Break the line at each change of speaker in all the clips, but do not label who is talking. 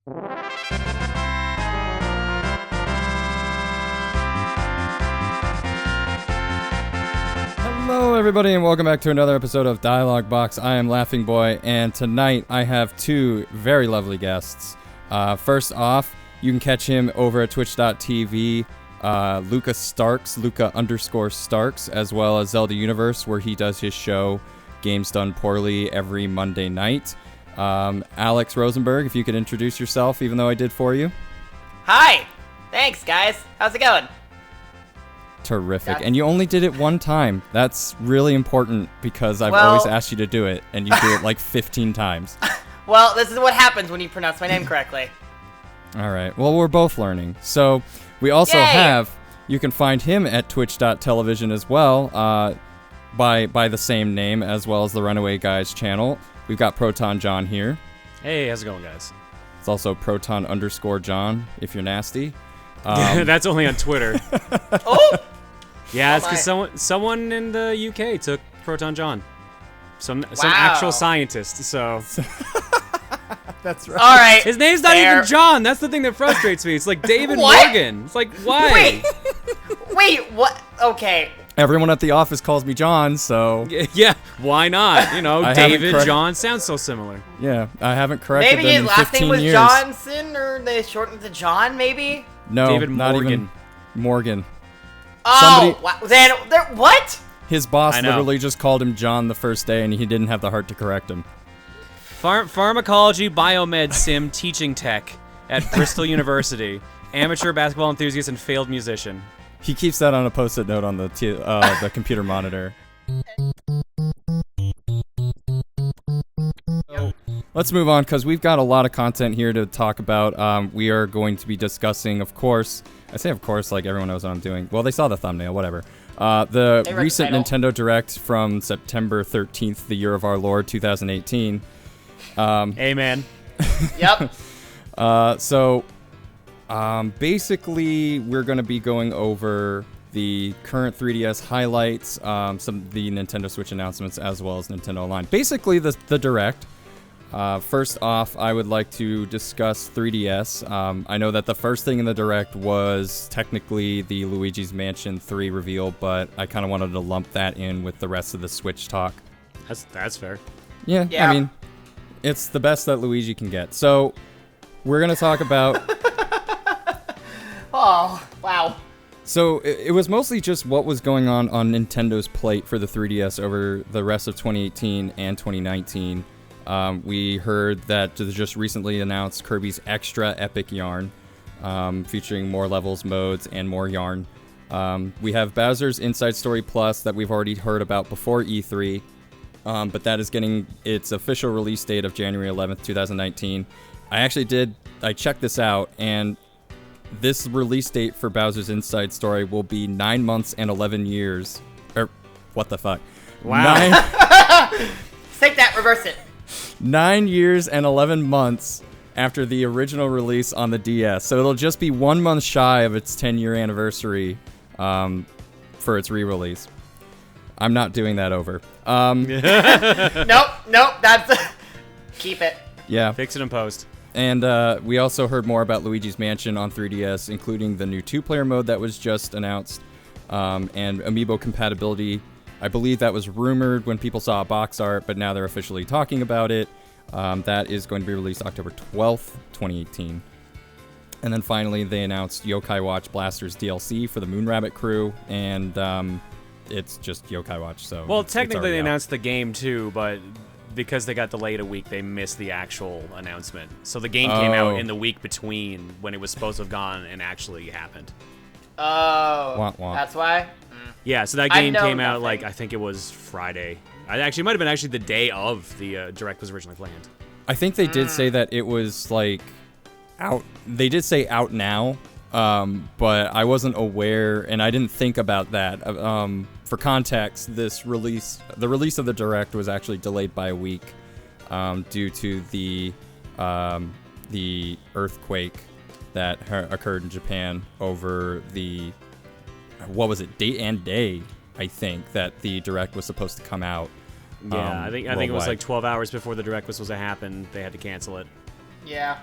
Hello everybody and welcome back to another episode of DialogBOX. I am Laughingboy, and tonight I have two very lovely guests. First off, you can catch him over at twitch.tv, Luca_Starks, as well as Zelda Universe, where he does his show Games Done Poorly every Monday night. Alex Rosenberg, if you could introduce yourself, even though I did for you.
Hi! Thanks, guys. How's it going?
Terrific. And you only did it one time. That's really important because I've always asked you to do it, and you do it like 15 times.
Well, this is what happens when you pronounce my name correctly.
All right. Well, we're both learning. So we also have, you can find him at twitch.television as well, by the same name, as well as the Runaway Guys channel. We've got ProtonJon here.
Hey, how's it going, guys?
It's also Proton_John, if you're nasty.
That's only on Twitter.
Oh!
Yeah, it's because someone in the UK took ProtonJon. Some actual scientist, so...
That's right.
All right.
His name's not even John. That's the thing that frustrates me. It's like David Morgan. It's like, why?
Wait, what? Okay.
Everyone at the office calls me John, so...
Yeah, why not? You know, David, John sounds so similar.
Yeah, I haven't corrected
maybe
them in 15 years.
Maybe his last name was Johnson, or they shortened to John, maybe?
No,
David
not
Morgan.
even Morgan.
Oh, then what?
His boss literally just called him John the first day, and he didn't have the heart to correct him.
Pharmacology Biomed Sim Teaching Tech at Bristol University. Amateur basketball enthusiast and failed musician.
He keeps that on a post-it note on the computer monitor. Let's move on, because we've got a lot of content here to talk about. We are going to be discussing, of course, I say of course like everyone knows what I'm doing. Well, they saw the thumbnail, whatever. The recent Nintendo Direct from September 13th, the year of our Lord, 2018.
Amen.
Yep.
Basically, we're going to be going over the current 3DS highlights, some of the Nintendo Switch announcements, as well as Nintendo Online. Basically, the Direct. First off, I would like to discuss 3DS. I know that the first thing in the Direct was technically the Luigi's Mansion 3 reveal, but I kind of wanted to lump that in with the rest of the Switch talk.
That's fair.
Yeah, I mean, it's the best that Luigi can get. So, we're going to talk about...
Oh, wow.
So, it was mostly just what was going on Nintendo's plate for the 3DS over the rest of 2018 and 2019. We heard that they just recently announced Kirby's Extra Epic Yarn, featuring more levels, modes, and more yarn. We have Bowser's Inside Story Plus that we've already heard about before E3, but that is getting its official release date of January 11th, 2019. I checked this out, and this release date for Bowser's Inside Story will be 9 months and 11 years. What the fuck?
Wow.
Take that, reverse it.
9 years and 11 months after the original release on the DS. So it'll just be 1 month shy of its 10-year anniversary for its re-release. I'm not doing that over.
Nope, that's... Keep it.
Yeah.
Fix it in post.
And we also heard more about Luigi's Mansion on 3DS, including the new 2-player mode that was just announced, and amiibo compatibility. I believe that was rumored when people saw box art, but now they're officially talking about it. That is going to be released October 12th, 2018. And then finally, they announced Yokai Watch Blaster's DLC for the Moonrabbit crew, and it's just Yokai Watch, so...
Well, technically they
out.
announced the game too, but because they got delayed a week, they missed the actual announcement. So the game came out in the week between when it was supposed to have gone and actually happened.
Oh,
wah, wah.
That's why?
Yeah, so that game came out, like, I think it was Friday. It might have been actually the day of the Direct was originally planned.
I think they did say that it was, like, out. They did say out now, but I wasn't aware, and I didn't think about that. For context, the release of the Direct was actually delayed by a week due to the earthquake that occurred in Japan over the, what was it, date and day, I think, that the Direct was supposed to come out.
Yeah, I think it was like 12 hours before the Direct was supposed to happen. They had to cancel it.
Yeah.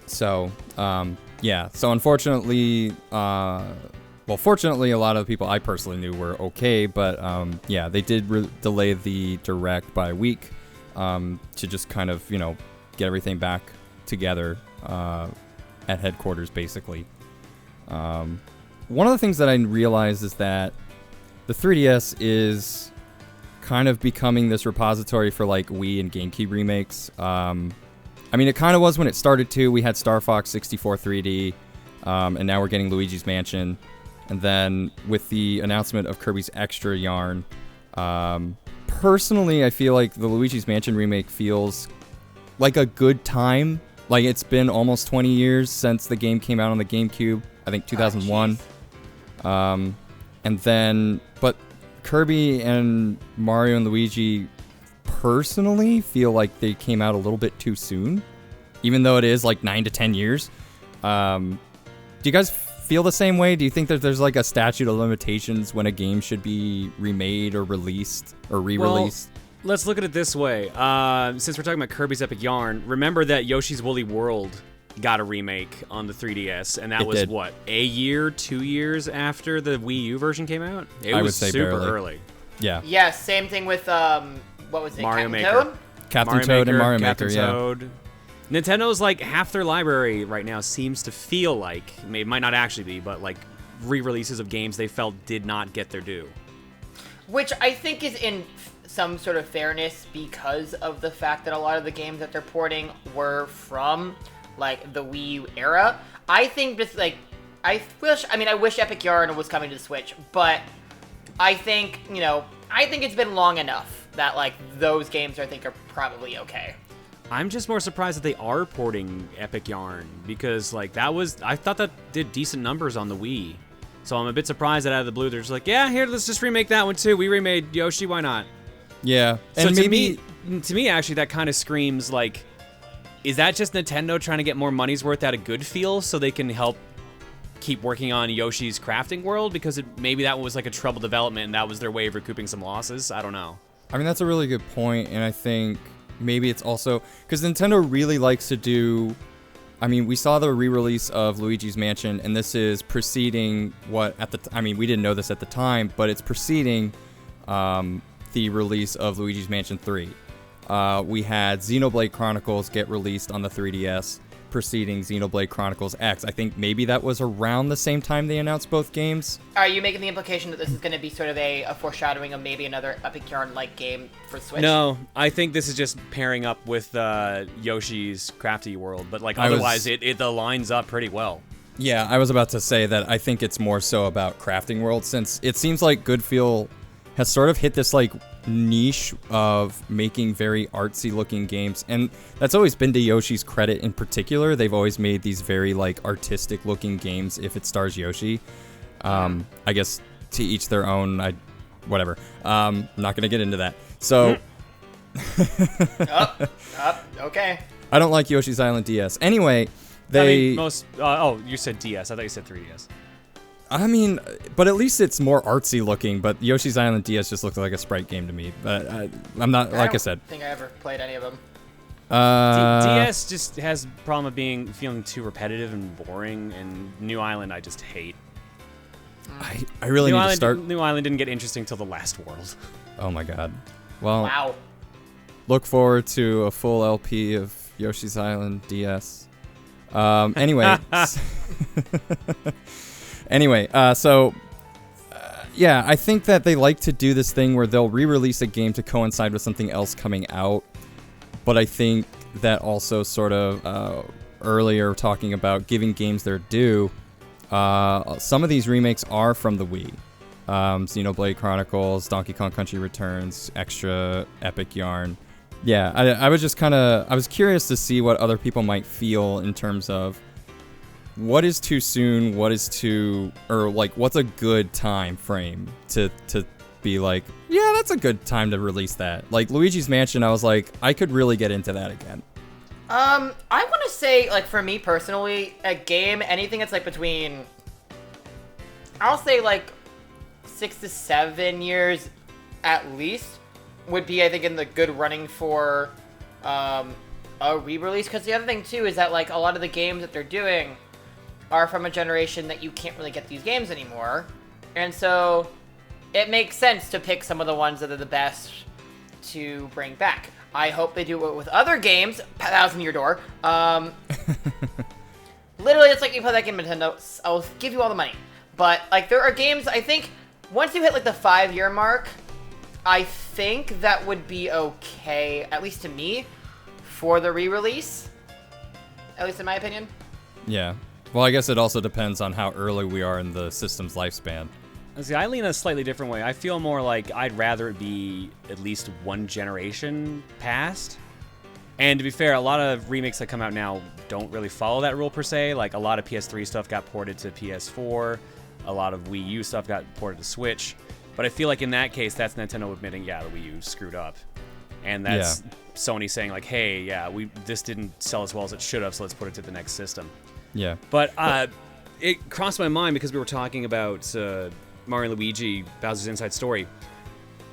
So, yeah. So unfortunately, fortunately, a lot of the people I personally knew were okay, but yeah, they did delay the direct by a week to just kind of, get everything back together at headquarters, basically. One of the things that I realized is that the 3DS is kind of becoming this repository for like Wii and GameCube remakes. I mean, it kind of was when it started too. We had Star Fox 64 3D, and now we're getting Luigi's Mansion. And then with the announcement of Kirby's Extra Yarn, personally, I feel like the Luigi's Mansion remake feels like a good time. Like, it's been almost 20 years since the game came out on the GameCube. I think 2001. And then, but Kirby and Mario and Luigi personally feel like they came out a little bit too soon, even though it is like 9 to 10 years. Do you guys feel the same way? Do you think that there's like a statute of limitations when a game should be remade or released or re-released?
Well, let's look at it this way. Since we're talking about Kirby's Epic Yarn, remember that Yoshi's Woolly World got a remake on the 3DS, and that was what, a year, 2 years after the Wii U version came out? It was super early.
Yeah.
Yeah, same thing with what was it?
Mario
Captain
Maker.
Toad?
Captain Toad and Mario
Captain
Maker,
Toad.
yeah.
Ninteno's like half their library right now seems to feel like, it might not actually be, but like re-releases of games they felt did not get their due.
Which I think is in some sort of fairness because of the fact that a lot of the games that they're porting were from like the Wii U era. I think just like, I wish Epic Yarn was coming to the Switch, but I think, I think it's been long enough that like those games I think are probably okay.
I'm just more surprised that they are porting Epic Yarn because like I thought that did decent numbers on the Wii. So I'm a bit surprised that out of the blue they're just like, yeah, here, let's just remake that one too. We remade Yoshi, why not?
Yeah.
And so to me actually that kind of screams like, is that just Nintendo trying to get more money's worth out of Good Feel so they can help keep working on Yoshi's Crafting World? Because maybe that was like a troubled development and that was their way of recouping some losses. I don't know.
I mean, that's a really good point, and I think maybe it's also because Nintendo really likes to do. I mean, we saw the re-release of Luigi's Mansion, and this is preceding what at the. I mean, we didn't know this at the time, but it's preceding the release of Luigi's Mansion 3. We had Xenoblade Chronicles get released on the 3DS, preceding Xenoblade Chronicles X. I think maybe that was around the same time they announced both games.
Are you making the implication that this is going to be sort of a foreshadowing of maybe another Epic Yarn-like game for Switch?
No, I think this is just pairing up with Yoshi's Crafty World, but like otherwise it lines up pretty well.
Yeah, I was about to say that I think it's more so about Crafting World, since it seems like Good Feel has sort of hit this like niche of making very artsy looking games, and that's always been to Yoshi's credit in particular. They've always made these very like artistic looking games if it stars Yoshi. I guess to each their own. Whatever. I'm not gonna get into that. So
Okay.
I don't like Yoshi's Island DS. Anyway,
you said DS. I thought you said 3DS.
I mean, but at least it's more artsy looking, but Yoshi's Island DS just looks like a sprite game to me. But I'm not, like I said.
I don't think I ever played any of them.
DS just has a problem of feeling too repetitive and boring, and New Island I just hate.
I really need to start.
New Island didn't get interesting till the last world.
Oh my god. Well,
wow.
Look forward to a full LP of Yoshi's Island DS. Anyway. Anyway, yeah, I think that they like to do this thing where they'll re-release a game to coincide with something else coming out. But I think that also sort of earlier talking about giving games their due, some of these remakes are from the Wii. Xenoblade Chronicles, Donkey Kong Country Returns, Extra, Epic Yarn. Yeah, I was just I was curious to see what other people might feel in terms of what is too soon, what's a good time frame to be like, yeah, that's a good time to release that. Like Luigi's Mansion, I was like, I could really get into that again.
I want to say, like, for me personally, a game, anything that's like between, I'll say like 6 to 7 years at least, would be, I think, in the good running for a re-release, because the other thing too is that like a lot of the games that they're doing are from a generation that you can't really get these games anymore, and so it makes sense to pick some of the ones that are the best to bring back. I hope they do it with other games. 1,000-Year Door. Literally, it's like you play that game, Nintendo, I'll give you all the money. But like, there are games. I think once you hit like the 5-year mark, I think that would be okay, at least to me, for the re-release. At least in my opinion.
Yeah. Well, I guess it also depends on how early we are in the system's lifespan.
See, I lean a slightly different way. I feel more like I'd rather it be at least one generation past. And to be fair, a lot of remakes that come out now don't really follow that rule per se. Like, a lot of PS3 stuff got ported to PS4. A lot of Wii U stuff got ported to Switch. But I feel like in that case, that's Nintendo admitting, yeah, the Wii U screwed up. And that's Sony saying, like, hey, yeah, this didn't sell as well as it should have, so let's put it to the next system.
Yeah.
But it crossed my mind because we were talking about Mario and Luigi, Bowser's Inside Story.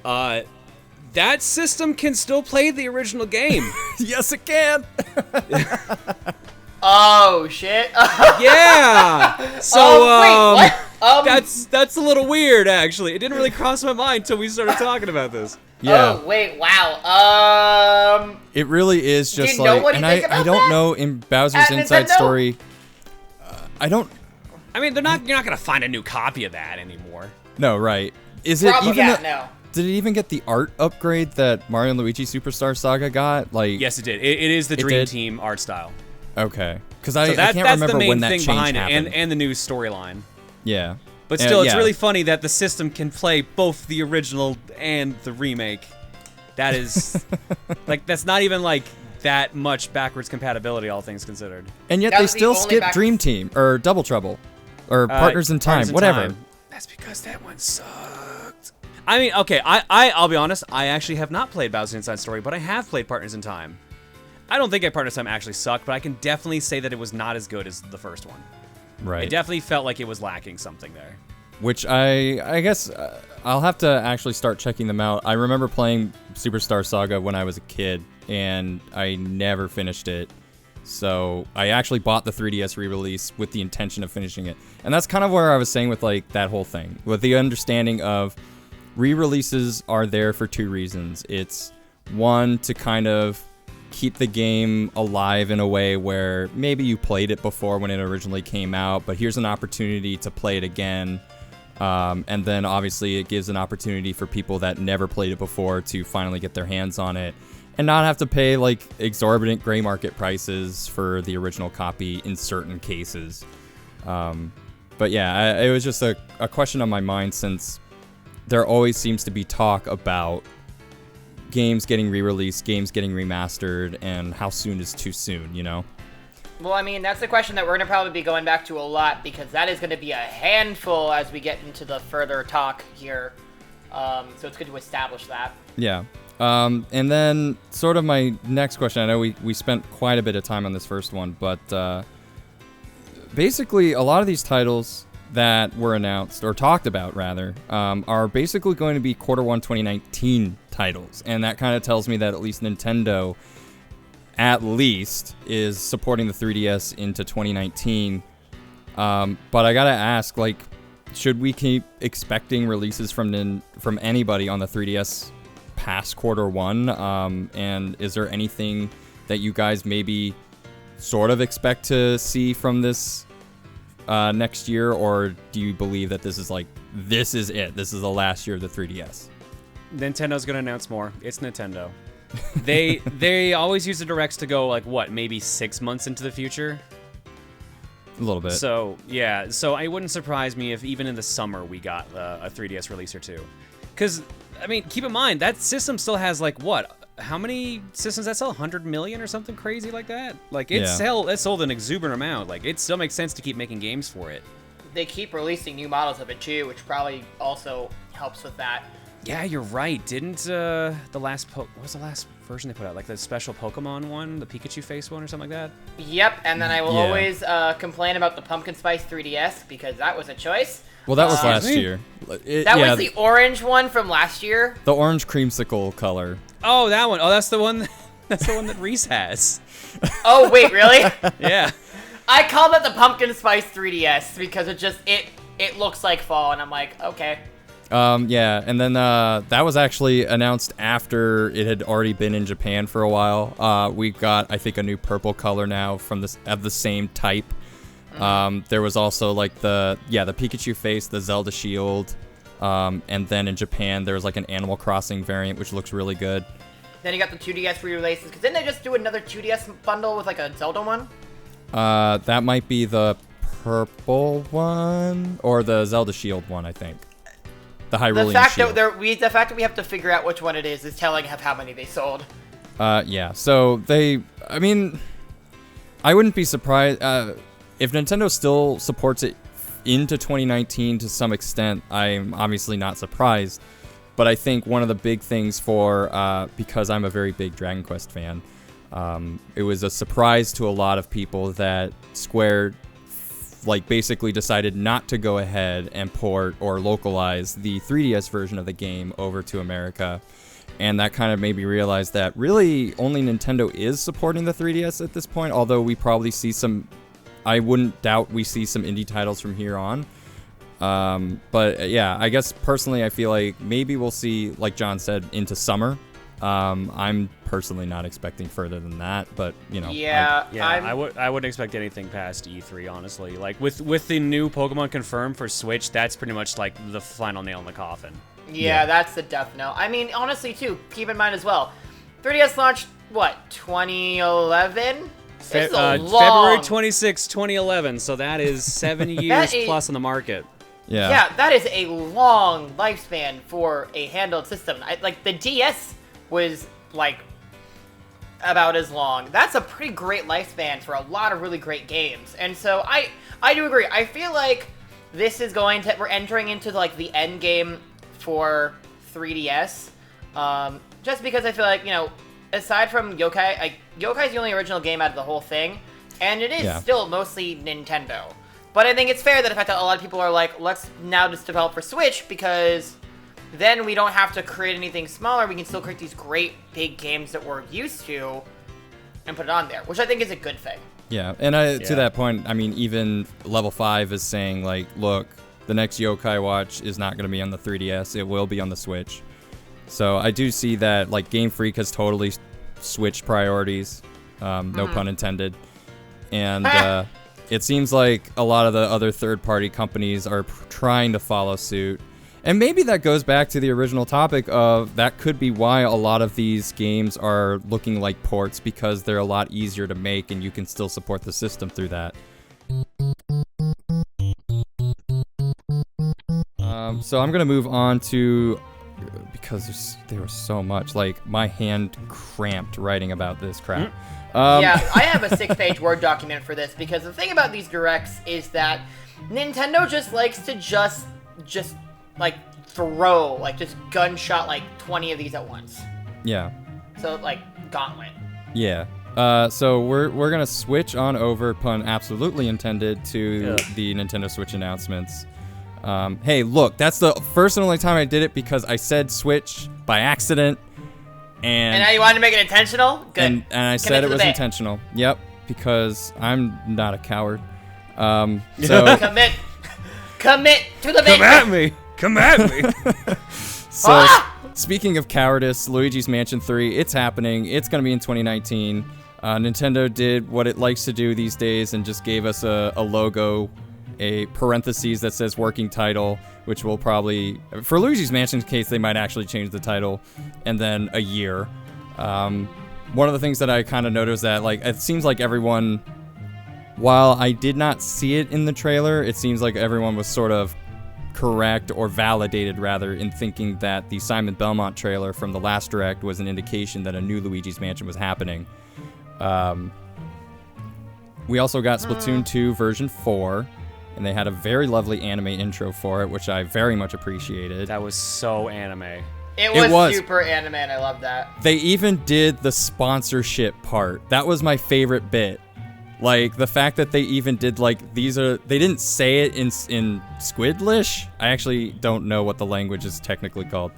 That system can still play the original game.
Yes, it can.
Oh shit!
Yeah. So
wait, what?
That's a little weird, actually. It didn't really cross my mind until we started talking about this.
Yeah.
Oh wait, wow.
It really is just
do you know
like,
what you
and
think
I
about
don't
that?
know in Bowser's
At
Inside
Nintendo?
Story. I don't.
I mean, you're not gonna find a new copy of that anymore.
No, right? Is it
Probably,
even?
yeah, no.
Did it even get the art upgrade that Mario and Luigi Superstar Saga got? Like,
Yes, it did. It is the
It
Dream
did?
Team art style.
Okay, because
So
I can't
that's
remember
the main
when that
thing
change
behind
happened.
it, and the new storyline.
Yeah,
But still, it's
yeah.
really funny that the system can play both the original and the remake. That is, like, that's not even like that much backwards compatibility, all things considered.
And yet
That
they
was the
still
only
skip Dream Team or Double Trouble or Partners in Time,
Partners in
whatever.
Time. That's because that one sucked. I mean, okay, I'll be honest. I actually have not played Bowser's Inside Story, but I have played Partners in Time. I don't think Partners in Time actually sucked, but I can definitely say that it was not as good as the first one.
Right.
It definitely felt like it was lacking something there.
Which I guess I'll have to actually start checking them out. I remember playing Superstar Saga when I was a kid, and I never finished it. So I actually bought the 3DS re-release with the intention of finishing it. And that's kind of where I was saying with like that whole thing, with the understanding of re-releases are there for two reasons. It's one, to kind of keep the game alive in a way where maybe you played it before when it originally came out, but here's an opportunity to play it again. And then obviously it gives an opportunity for people that never played it before to finally get their hands on it and not have to pay like exorbitant gray market prices for the original copy in certain cases. But yeah, it was just a question on my mind, since there always seems to be talk about games getting re-released, games getting remastered, and how soon is too soon, you know?
Well, I mean, that's the question that we're going to probably be going back to a lot, because that is going to be a handful as we get into the further talk here. So it's good to establish that.
Yeah. And then sort of my next question, I know we spent quite a bit of time on this first one, but basically a lot of these titles that were announced, or talked about rather, are basically going to be Q1 2019 titles. And that kind of tells me that at least Nintendo, at least, is supporting the 3DS into 2019. But I gotta ask, like, should we keep expecting releases from anybody on the 3DS past Q1? And is there anything that you guys maybe sort of expect to see from this next year, or do you believe that this is it? This is the last year of the 3DS?
Nintendo's gonna announce more. It's Nintendo. They always use the directs to go like what, maybe 6 months into the future.
A little bit.
So yeah, so it wouldn't surprise me if even in the summer we got a 3DS release or two. Because I mean, keep in mind that system still has like what? How many systems that sell? 100 million or something crazy like that? Like it sold an exuberant amount. Like it still makes sense to keep making games for it.
They keep releasing new models of it too, which probably also helps with that.
Yeah, you're right. Didn't what was the last version they put out? Like the special Pokemon one, the Pikachu face one or something like that?
Yep, and then I will always complain about the Pumpkin Spice 3DS, because that was a choice.
Well, that was last year.
That was the orange one from last year.
The orange creamsicle color.
Oh, that one. Oh, that's the one. That's the one that Reese has.
Oh, wait, really?
Yeah.
I call it the Pumpkin Spice 3DS because it looks like fall, and I'm like, okay.
Yeah, and then that was actually announced after it had already been in Japan for a while. We've got, I think, a new purple color now from of the same type. There was also like the Pikachu face, the Zelda shield, and then in Japan there was like an Animal Crossing variant which looks really good.
Then you got the 2DS re-releases, because didn't they just do another 2DS bundle with like a Zelda one?
That might be the purple one or the Zelda shield one, I think. The Hyrulean shield.
The fact that we have to figure out which one it is telling of how many they sold.
Yeah. So I mean, I wouldn't be surprised if Nintendo still supports it into 2019 to some extent. I'm obviously not surprised, but I think one of the big things because I'm a very big Dragon Quest fan, it was a surprise to a lot of people that Square basically decided not to go ahead and port or localize the 3DS version of the game over to America. And that kind of made me realize that really only Nintendo is supporting the 3DS at this point, although we probably see I wouldn't doubt we see some indie titles from here on. But yeah, I guess personally I feel like maybe we'll see, like John said, into summer. I'm personally not expecting further than that, but
Yeah,
I wouldn't expect anything past E3, honestly. Like with the new Pokemon confirmed for Switch, that's pretty much like the final nail in the coffin.
Yeah, that's the death knell. I mean, honestly, too, keep in mind as well, 3DS launched, 2011?
February 26, 2011, so that is 7 years plus on the market.
Yeah,
that is a long lifespan for a handheld system. The DS was, about as long. That's a pretty great lifespan for a lot of really great games. And so I do agree. I feel like this is we're entering into, the end game for 3DS. Just because I feel like, aside from Yokai, Yokai's the only original game out of the whole thing, and it is still mostly Nintendo. But I think it's fair that the fact that a lot of people are like, let's now just develop for Switch, because then we don't have to create anything smaller. We can still create these great big games that we're used to and put it on there, which I think is a good thing.
Yeah, and to that point, I mean, even Level 5 is saying, look, the next Yokai Watch is not going to be on the 3DS. It will be on the Switch. So I do see that, Game Freak has totally switched priorities, no pun intended. And it seems like a lot of the other third-party companies are trying to follow suit. And maybe that goes back to the original topic of that could be why a lot of these games are looking like ports, because they're a lot easier to make and you can still support the system through that. So I'm going to move on to, because there was so much, my hand cramped writing about this crap.
Yeah, I have a 6-page Word document for this, because the thing about these directs is that Nintendo just likes to just throw, just gunshot, 20 of these at once.
Yeah.
So, gauntlet.
Yeah. So we're gonna switch on over, pun absolutely intended, to the Nintendo Switch announcements. Hey, look, that's the first and only time I did it because I said Switch by accident. And
now you wanted to make it intentional? Good.
And I said it was intentional. Yep, because I'm not a coward. So
Commit to the bit.
Come at me.
So, speaking of cowardice, Luigi's Mansion 3, it's happening. It's going to be in 2019. Nintendo did what it likes to do these days and just gave us a logo, a parentheses that says working title, which will probably, for Luigi's Mansion's case, they might actually change the title, and then a year. One of the things that I kind of noticed that, it seems like everyone, while I did not see it in the trailer, it seems like everyone was sort of correct, or validated rather, in thinking that the Simon Belmont trailer from the last Direct was an indication that a new Luigi's Mansion was happening. We also got Splatoon 2 version 4, and they had a very lovely anime intro for it, which I very much appreciated.
That was so anime.
It was super anime, and I love that.
They even did the sponsorship part. That was my favorite bit. The fact that they even did, they didn't say it in Squidlish. I actually don't know what the language is technically called.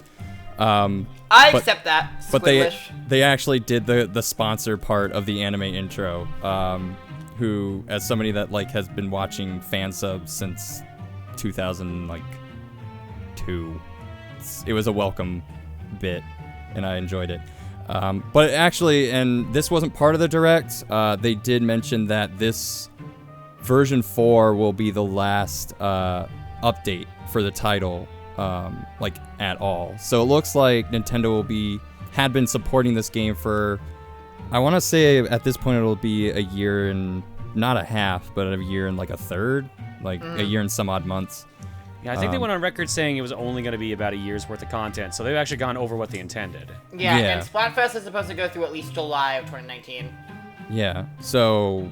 I accept that.
But
Squiglish.
they actually did the sponsor part of the anime intro. Who, as somebody that like has been watching fan subs since 2002, it was a welcome bit, and I enjoyed it. But actually, and this wasn't part of the direct. They did mention that this version 4 will be the last update for the title, like at all. So it looks like Nintendo had been supporting this game for, I want to say at this point it'll be a year and not a half, but a year and like a third, like a year and some odd months.
Yeah, I think they went on record saying it was only going to be about a year's worth of content, so they've actually gone over what they intended.
Yeah, and Splatfest is supposed to go through at least July of 2019.
Yeah, so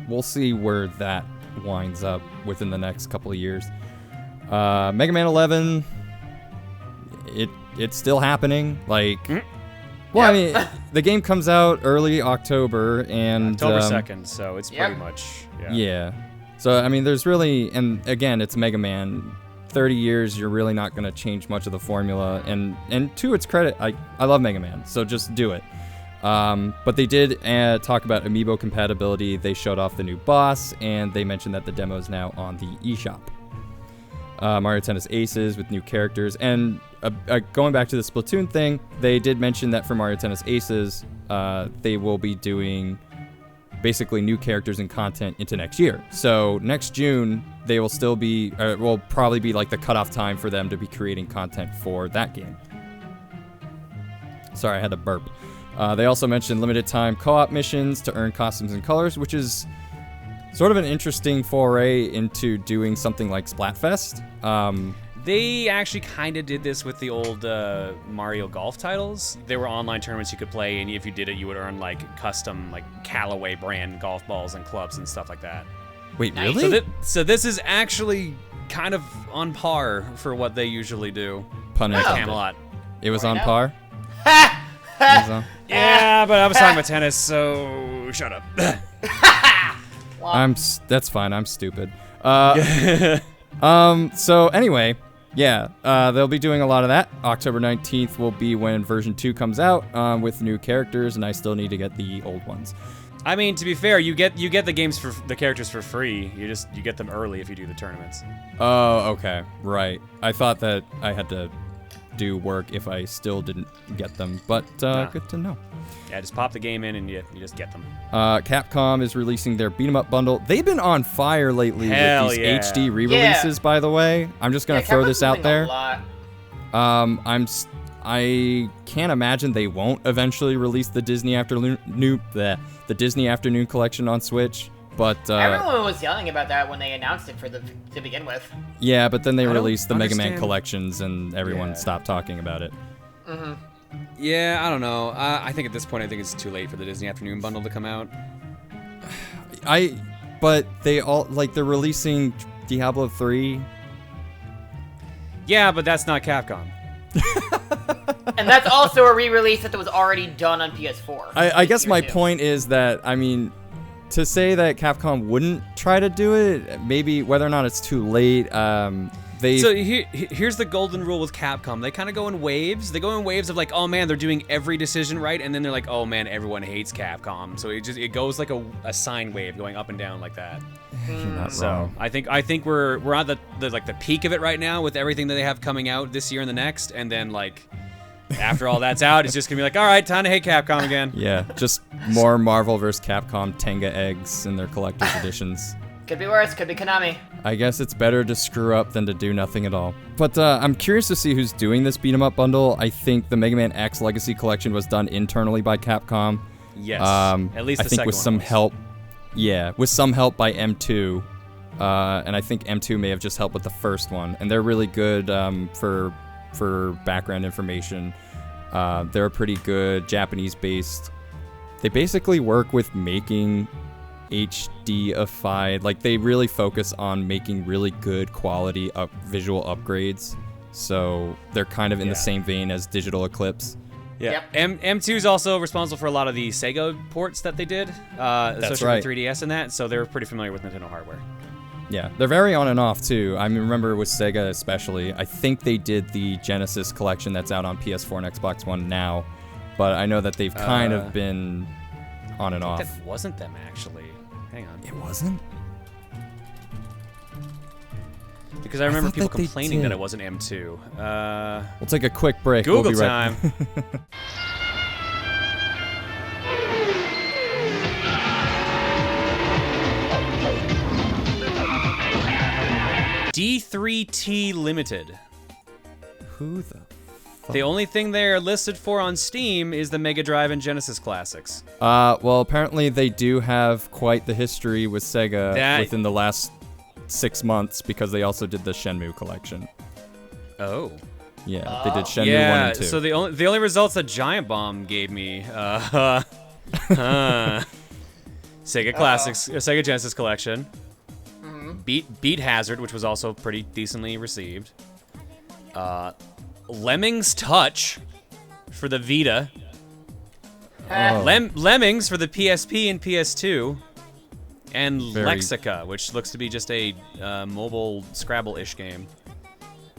we'll see where that winds up within the next couple of years. Mega Man 11, it's still happening. Like, well, I mean, the game comes out early October, and
October 2nd, so it's pretty much,
yeah. So, I mean, there's really, and again, it's Mega Man. 30 years, you're really not going to change much of the formula. And to its credit, I love Mega Man, so just do it. But they did talk about amiibo compatibility. They showed off the new boss, and they mentioned that the demo is now on the eShop. Mario Tennis Aces with new characters. And going back to the Splatoon thing, they did mention that for Mario Tennis Aces, they will be doing basically new characters and content into next year. So next June, they will still be, will probably be like the cutoff time for them to be creating content for that game. Sorry, I had to burp. They also mentioned limited time co-op missions to earn costumes and colors, which is sort of an interesting foray into doing something like Splatfest.
They actually kind of did this with the old Mario Golf titles. There were online tournaments you could play, and if you did it, you would earn like custom like Callaway brand golf balls and clubs and stuff like that.
Wait, really?
So this is actually kind of on par for what they usually do.
Pun
at
intended.
Camelot.
It was on par?
Yeah, but I was talking about tennis, so shut up.
That's fine. I'm stupid. So anyway, yeah, they'll be doing a lot of that. October 19th will be when version 2 comes out with new characters, and I still need to get the old ones.
I mean, to be fair, you get the games for the characters for free. You get them early if you do the tournaments.
Oh, okay, right. I thought that I had to do work if I still didn't get them, but good to know.
Yeah, just pop the game in and you just get them.
Capcom is releasing their beat 'em up bundle. They've been on fire lately with these HD re-releases, by the way. I'm just gonna throw this out there. I can't imagine they won't eventually release the Disney Afternoon collection on Switch, but
everyone was yelling about that when they announced it to begin with.
Yeah, but then they released the Mega Man collections, and everyone stopped talking about it.
Mm-hmm.
Yeah, I don't know. I think at this point, I think it's too late for the Disney Afternoon bundle to come out.
But they all they're releasing Diablo 3.
Yeah, but that's not Capcom.
And that's also a re-release that was already done on PS4.
I guess my point is that, I mean, to say that Capcom wouldn't try to do it, maybe whether or not it's too late, So
here's the golden rule with Capcom. They kind of go in waves. They go in waves of like, oh man, they're doing every decision right, and then they're like, oh man, everyone hates Capcom. So it goes like a sine wave going up and down like that.
You're not wrong.
I think we're at the peak of it right now with everything that they have coming out this year and the next, and then like after all that's out, it's just gonna be like, all right, time to hate Capcom again.
Yeah, just more Marvel vs. Capcom Tenga eggs in their collector's editions.
Could be worse, could be Konami.
I guess it's better to screw up than to do nothing at all. But I'm curious to see who's doing this beat 'em up bundle. I think the Mega Man X Legacy Collection was done internally by Capcom.
Yes. At least
I think with some help. Yeah, with some help by M2. And I think M2 may have just helped with the first one. And they're really good for background information. They're a pretty good Japanese-based. They basically work with making HD-ified, like they really focus on making really good quality visual upgrades, so they're kind of in the same vein as Digital Eclipse.
Yeah. Yep. M2 is also responsible for a lot of the Sega ports that they did, especially for 3DS and that, so they're pretty familiar with Nintendo hardware.
Yeah, they're very on and off too. I mean, remember with Sega especially, I think they did the Genesis collection that's out on PS4 and Xbox One now, but I know that they've kind of been on and off.
That wasn't them actually. Hang on.
It wasn't?
Because I remember
thought
people
that they
complaining that
did.
it wasn't M2.
We'll take a quick break.
Google
We'll be right
time. D3T Limited.
Who the?
The only thing they're listed for on Steam is the Mega Drive and Genesis classics.
Well, apparently they do have quite the history with Sega within the last 6 months because they also did the Shenmue collection.
Oh.
Yeah, they did Shenmue 1 and 2.
So the only results that Giant Bomb gave me, Sega Classics, Sega Genesis collection, Beat Hazard, which was also pretty decently received, Lemmings Touch for the Vita, Lemmings for the PSP and PS2, and Lexica, which looks to be just a mobile Scrabble-ish game.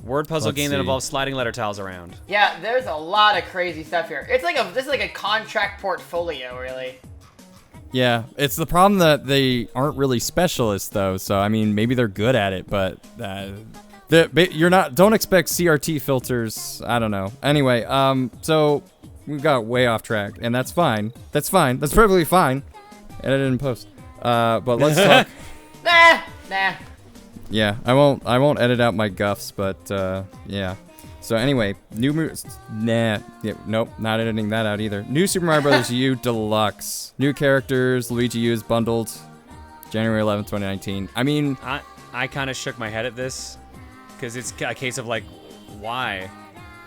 Word puzzle game that involves sliding letter tiles around.
Yeah, there's a lot of crazy stuff here. It's like this is like a contract portfolio, really.
Yeah, it's the problem that they aren't really specialists though. So I mean, maybe they're good at it, but you're not. Don't expect CRT filters. I don't know. Anyway, so we got way off track, and that's fine. That's fine. That's perfectly fine. Edit in post. But let's talk.
Nah.
Yeah, I won't edit out my guffs, but yeah. So anyway, nope, not editing that out either. New Super Mario Bros. U Deluxe. New characters, Luigi U is bundled, January 11th, 2019. I mean,
I kind of shook my head at this, because it's a case of like, why?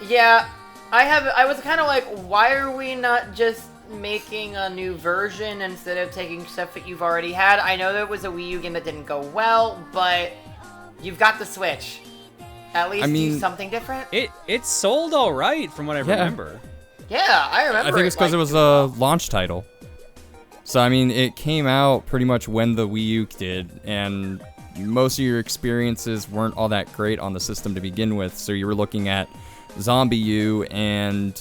Yeah, I was kind of like, why are we not just making a new version instead of taking stuff that you've already had? I know there was a Wii U game that didn't go well, but you've got the Switch. At least do something different.
It sold all right from what I remember.
Yeah, I remember.
I think it's because it was a launch title. So I mean, it came out pretty much when the Wii U did, and most of your experiences weren't all that great on the system to begin with. So you were looking at Zombie U and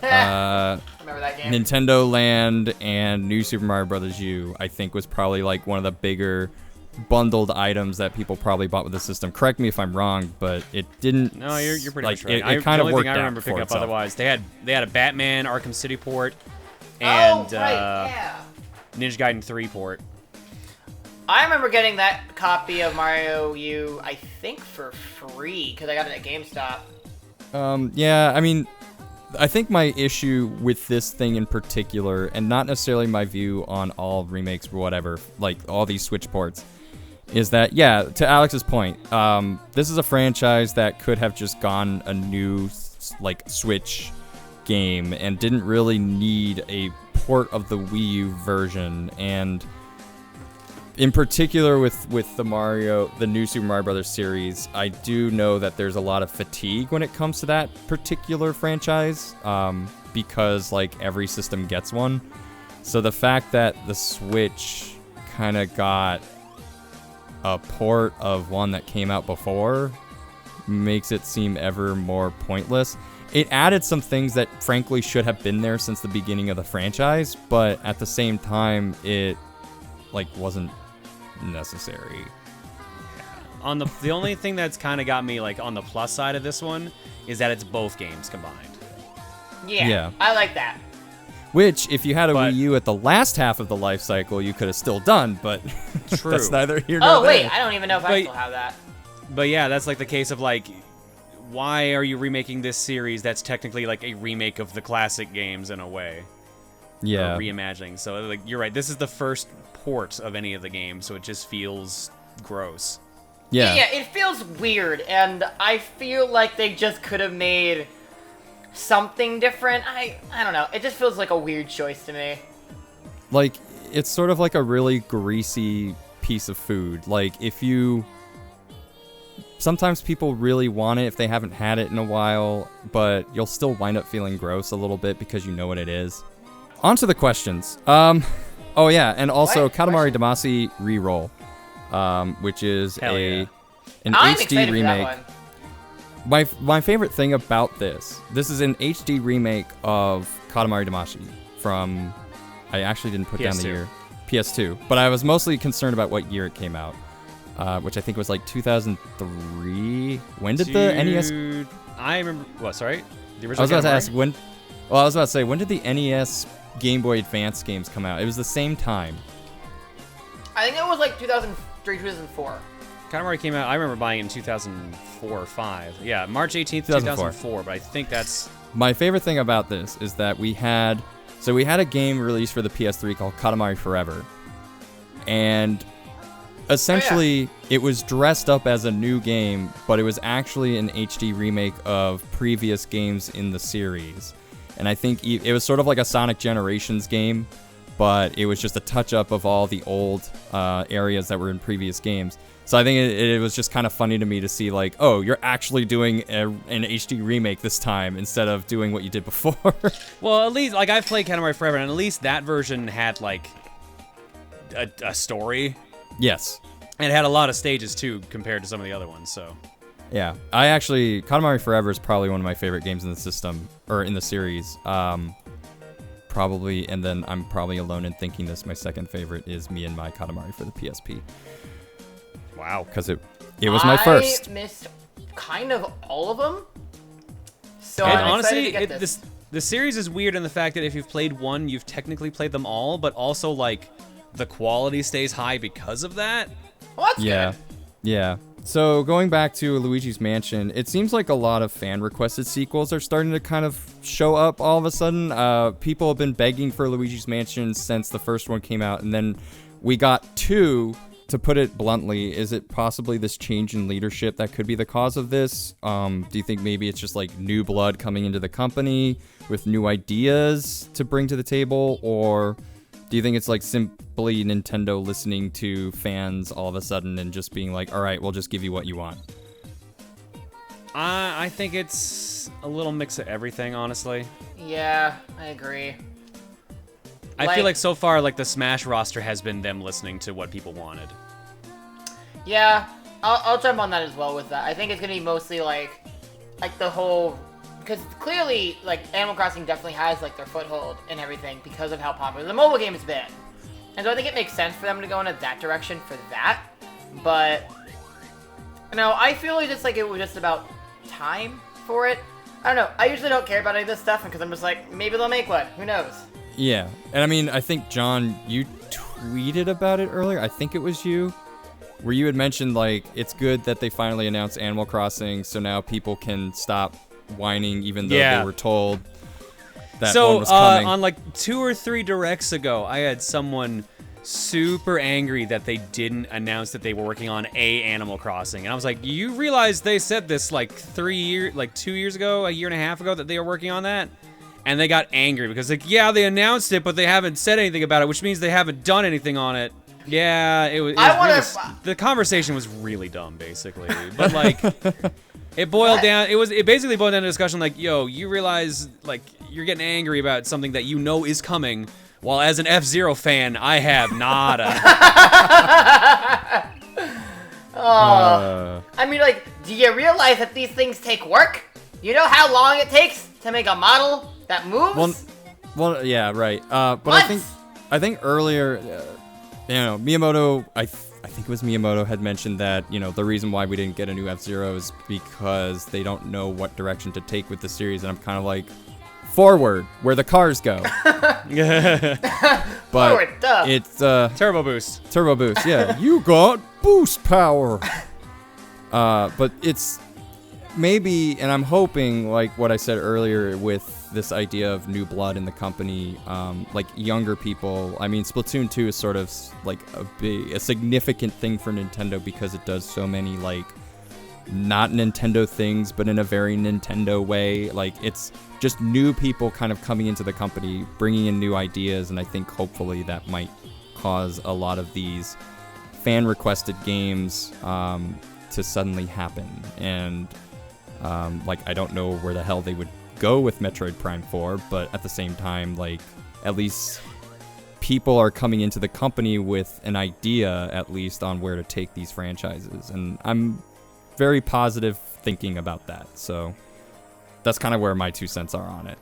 remember that game?
Nintendo Land and New Super Mario Bros. U. I think was probably like one of the bigger bundled items that people probably bought with the system. Correct me if I'm wrong, but it didn't.
No, you're pretty
like,
much right.
It kind of worked out. The only thing
I remember picking up otherwise, they had a Batman Arkham City port and Ninja Gaiden 3 port.
I remember getting that copy of Mario U, I think for free because I got it at GameStop.
Yeah, I mean, I think my issue with this thing in particular, and not necessarily my view on all remakes or whatever, like all these Switch ports, is that, yeah, to Alex's point, this is a franchise that could have just gone a new, like, Switch game and didn't really need a port of the Wii U version. And in particular with the new Super Mario Bros. Series, I do know that there's a lot of fatigue when it comes to that particular franchise, because, like, every system gets one. So the fact that the Switch kind of got a port of one that came out before makes it seem ever more pointless. It added some things that frankly should have been there since the beginning of the franchise, but at the same time it wasn't necessary.
On the only thing that's kind of got me like on the plus side of this one is that it's both games combined.
Yeah. I like that.
Which, if you had a Wii U at the last half of the life cycle, you could have still done, but
True.
That's neither here nor there.
Oh, wait, I don't even know if I still have that.
But yeah, that's like the case of like, why are you remaking this series that's technically like a remake of the classic games in a way?
Yeah.
Or reimagining. So like, you're right, this is the first port of any of the games, so it just feels gross.
Yeah.
Yeah, it feels weird, and I feel like they just could have made something different. I don't know. It just feels like a weird choice to me.
Like, it's sort of like a really greasy piece of food. Like, sometimes people really want it if they haven't had it in a while, but you'll still wind up feeling gross a little bit because you know what it is. On to the questions. Oh yeah, and also
What?
Katamari Damacy reroll. which is
Hell yeah.
an
I'm
HD
excited
remake.
for that one.
My favorite thing about this is an HD remake of Katamari Damacy from, I actually didn't put down the
PS2.
year, PS2, but I was mostly concerned about what year it came out, which I think was like 2003. When did the NES?
I remember. What? Sorry, the
I
original.
was about to
Katamari?
ask when. Well, I was about to say, when did the NES Game Boy Advance games come out? It was the same time.
I think it was like 2003, 2004.
Katamari came out. I remember buying it in 2004 or 5. Yeah, March 18th,
2004.
2004. But I think that's.
My favorite thing about this is that we had a game released for the PS3 called Katamari Forever. And essentially it was dressed up as a new game, but it was actually an HD remake of previous games in the series. And I think it was sort of like a Sonic Generations game, but it was just a touch-up of all the old areas that were in previous games. So I think it was just kind of funny to me to see, like, oh, you're actually doing an HD remake this time instead of doing what you did before.
Well, at least, like, I've played Katamari Forever, and at least that version had, like, a story.
Yes.
And it had a lot of stages, too, compared to some of the other ones, so.
Yeah. Katamari Forever is probably one of my favorite games in the system, or in the series. Probably, and then I'm probably alone in thinking this. My second favorite is Me and My Katamari for the PSP.
Wow.
Because it was my first.
I missed kind of all of them. So
And
I'm
honestly,
excited to get
the series is weird in the fact that if you've played one, you've technically played them all, but also, like, the quality stays high because of that.
Well, that's
Yeah.
good.
Yeah. So going back to Luigi's Mansion, it seems like a lot of fan-requested sequels are starting to kind of show up all of a sudden. People have been begging for Luigi's Mansion since the first one came out, and then we got two. To put it bluntly, is it possibly this change in leadership that could be the cause of this? Do you think maybe it's just like new blood coming into the company with new ideas to bring to the table? Or do you think it's like simply Nintendo listening to fans all of a sudden and just being like, all right, we'll just give you what you want?
I think it's a little mix of everything, honestly.
Yeah, I agree.
I feel like so far, like, the Smash roster has been them listening to what people wanted.
Yeah, I'll jump on that as well with that. I think it's gonna be mostly like the whole, because clearly like Animal Crossing definitely has like their foothold and everything because of how popular the mobile game has been, and so I think it makes sense for them to go into that direction for that. But I feel like it was just about time for it. I don't know. I usually don't care about any of this stuff because I'm just like, maybe they'll make one. Who knows?
Yeah, and I mean, I think, John, you tweeted about it earlier. I think it was you, where you had mentioned, like, it's good that they finally announced Animal Crossing, so now people can stop whining even though they were told that one was coming.
On, like, 2 or 3 directs ago, I had someone super angry that they didn't announce that they were working on a Animal Crossing. And I was like, you realize they said this, like, 2 years ago, a year and a half ago, that they were working on that? And they got angry because, like, yeah, they announced it, but they haven't said anything about it, which means they haven't done anything on it. Yeah, it was the conversation was really dumb, basically. But, like, it boiled down. It basically boiled down to a discussion like, yo, you realize, like, you're getting angry about something that you know is coming, while as an F-Zero fan, I have nada.
I mean, like, do you realize that these things take work? You know how long it takes to make a model that moves?
Well, yeah, right. But I think earlier, Miyamoto, I think it was Miyamoto had mentioned that, the reason why we didn't get a new F-Zero is because they don't know what direction to take with the series, and I'm kind of like, forward, where the cars go. But
forward, duh.
It's
Turbo Boost.
Turbo Boost, yeah. You got boost power. But it's maybe, and I'm hoping, like what I said earlier with this idea of new blood in the company, like younger people. I mean, Splatoon 2 is sort of like a significant thing for Nintendo because it does so many, like, not Nintendo things, but in a very Nintendo way. Like, it's just new people kind of coming into the company, bringing in new ideas, and I think hopefully that might cause a lot of these fan-requested games to suddenly happen. And like, I don't know where the hell they would go with Metroid Prime 4, but at the same time, like, at least people are coming into the company with an idea, at least, on where to take these franchises. And I'm very positive thinking about that. So that's kind of where my 2 cents are on it.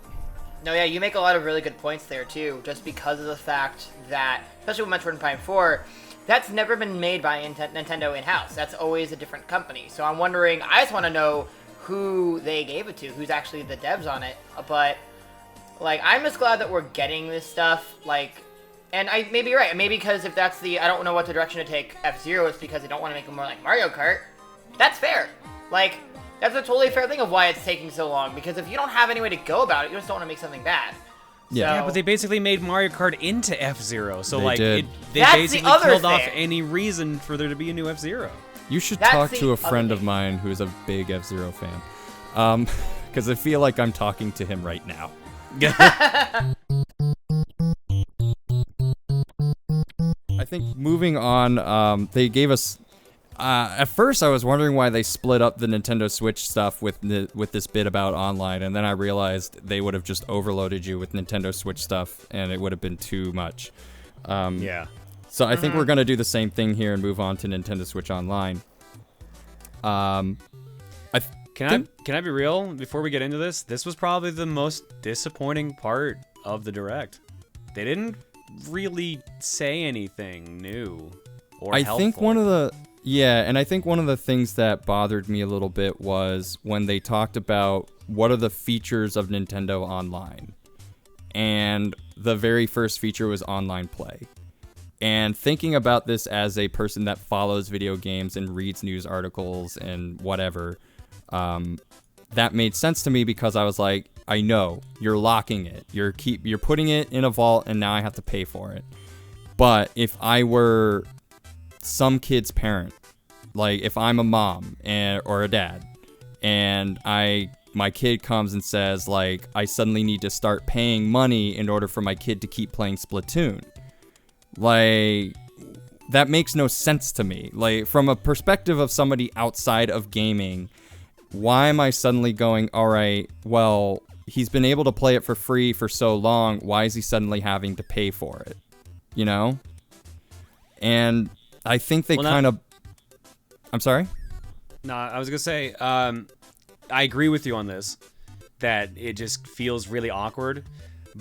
No, yeah, you make a lot of really good points there, too, just because of the fact that, especially with Metroid Prime 4, that's never been made by Nintendo in-house. That's always a different company. So I'm wondering, I just want to know who they gave it to, who's actually the devs on it. But, like, I'm just glad that we're getting this stuff, like, and maybe you're right. Maybe because if that's I don't know what the direction to take F-Zero, it's because they don't want to make it more like Mario Kart. That's fair. Like, that's a totally fair thing of why it's taking so long, because if you don't have any way to go about it, you just don't want to make something bad.
Yeah,
but they basically made Mario Kart into F-Zero, so
they
basically killed off any reason for there to be a new F-Zero.
You should talk to a friend of mine who is a big F-Zero fan, because I feel like I'm talking to him right now. I think moving on, they gave us. At first, I was wondering why they split up the Nintendo Switch stuff with this bit about online, and then I realized they would have just overloaded you with Nintendo Switch stuff, and it would have been too much.
Yeah.
So I think we're gonna do the same thing here and move on to Nintendo Switch Online.
Can I be real? Before we get into this, this was probably the most disappointing part of the Direct. They didn't really say anything new or helpful.
think one of the things that bothered me a little bit was when they talked about what are the features of Nintendo Online. And the very first feature was online play. And thinking about this as a person that follows video games and reads news articles and whatever, that made sense to me because I was like, I know, you're locking it. You're putting it in a vault and now I have to pay for it. But if I were some kid's parent, like if I'm a mom or a dad, and my kid comes and says like I suddenly need to start paying money in order for my kid to keep playing Splatoon, like that makes no sense to me. Like from a perspective of somebody outside of gaming, why am I suddenly going, all right, well, he's been able to play it for free for so long, why is he suddenly having to pay for it? You know? And I think they I'm sorry?
No, I was going to say, I agree with you on this, that it just feels really awkward.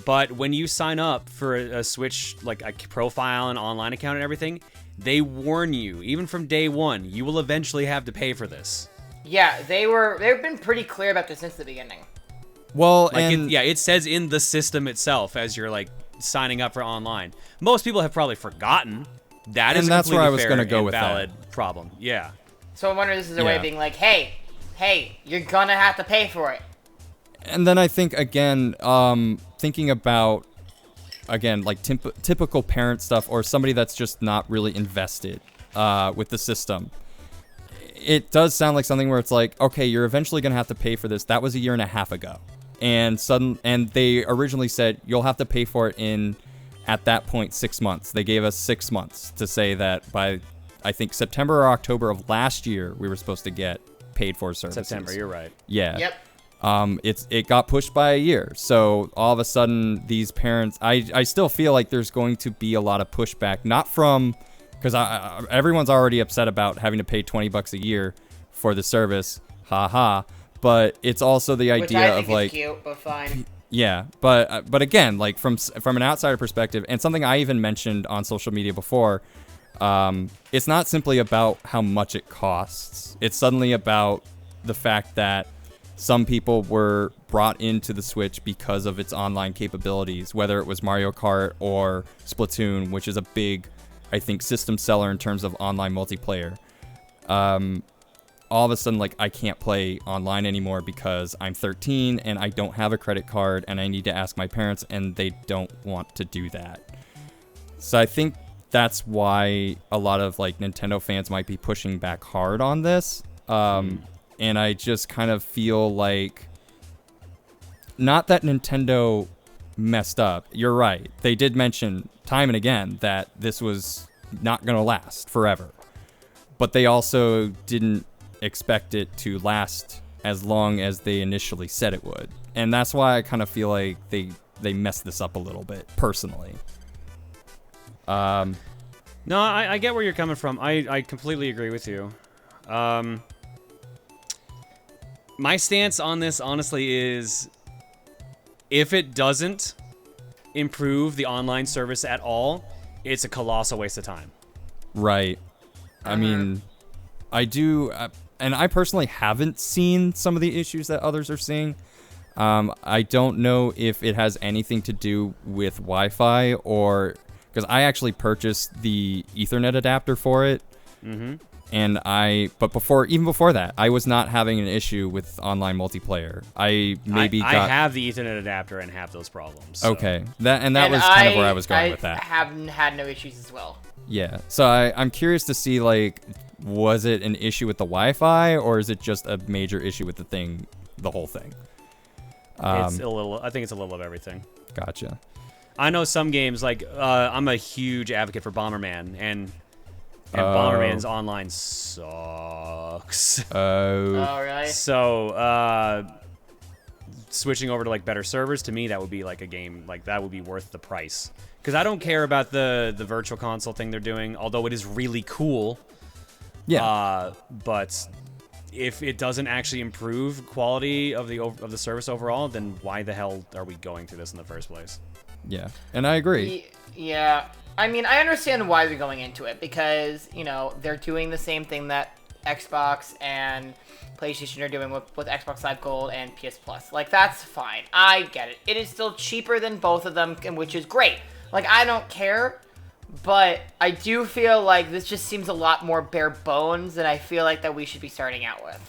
But when you sign up for a Switch, like a profile and online account and everything, they warn you, even from day one, you will eventually have to pay for this.
Yeah, they've been pretty clear about this since the beginning.
Well,
like it says in the system itself as you're like signing up for online. Most people have probably forgotten. That is
that's where I was
going to
go with
valid problem. Yeah.
So I wonder this is a way of being like, hey, you're gonna have to pay for it.
And then I think again, thinking about like typical parent stuff or somebody that's just not really invested with the system. It does sound like something where it's like, okay, you're eventually gonna have to pay for this. That was a year and a half ago, and they originally said you'll have to pay for it in, at that point, 6 months. They gave us 6 months to say that by, I think, September or October of last year we were supposed to get paid for services.
September, you're right.
Yeah.
Yep.
It got pushed by a year, so all of a sudden these parents, I still feel like there's going to be a lot of pushback, not from. Because everyone's already upset about having to pay $20 a year for the service, haha. But it's also the idea
Which I think
of like,
is cute, but fine.
Yeah, but again, like from an outsider perspective, and something I even mentioned on social media before, it's not simply about how much it costs. It's suddenly about the fact that some people were brought into the Switch because of its online capabilities, whether it was Mario Kart or Splatoon, which is a big, I think, system seller in terms of online multiplayer. All of a sudden, like, I can't play online anymore because I'm 13 and I don't have a credit card and I need to ask my parents and they don't want to do that. So I think that's why a lot of like Nintendo fans might be pushing back hard on this. And I just kind of feel like, not that Nintendo messed up. You're right. They did mention time and again that this was not going to last forever. But they also didn't expect it to last as long as they initially said it would. And that's why I kind of feel like they messed this up a little bit, personally.
No, I get where you're coming from. I completely agree with you. My stance on this, honestly, is if it doesn't improve the online service at all, it's a colossal waste of time.
Right. I mean, I do, and I personally haven't seen some of the issues that others are seeing. I don't know if it has anything to do with Wi-Fi or because I actually purchased the Ethernet adapter for it.
Mm-hmm.
And even before that, I was not having an issue with online multiplayer. I
have the Ethernet adapter and have those problems. So.
Okay, that was kind of where I was going with that.
I haven't had no issues as well.
Yeah, so I'm curious to see, like, was it an issue with the Wi-Fi or is it just a major issue with the whole thing?
It's a little. I think it's a little of everything.
Gotcha.
I know some games like I'm a huge advocate for Bomberman and Bomberman's online sucks.
Oh, really?
So, switching over to like better servers, to me that would be like a game like that would be worth the price. Because I don't care about the virtual console thing they're doing, although it is really cool.
Yeah.
But if it doesn't actually improve quality of the service overall, then why the hell are we going through this in the first place?
Yeah, and I agree.
Yeah. I mean, I understand why they're going into it, because, you know, they're doing the same thing that Xbox and PlayStation are doing with Xbox Live Gold and PS Plus. Like, that's fine. I get it. It is still cheaper than both of them, which is great. Like, I don't care, but I do feel like this just seems a lot more bare bones than I feel like that we should be starting out with.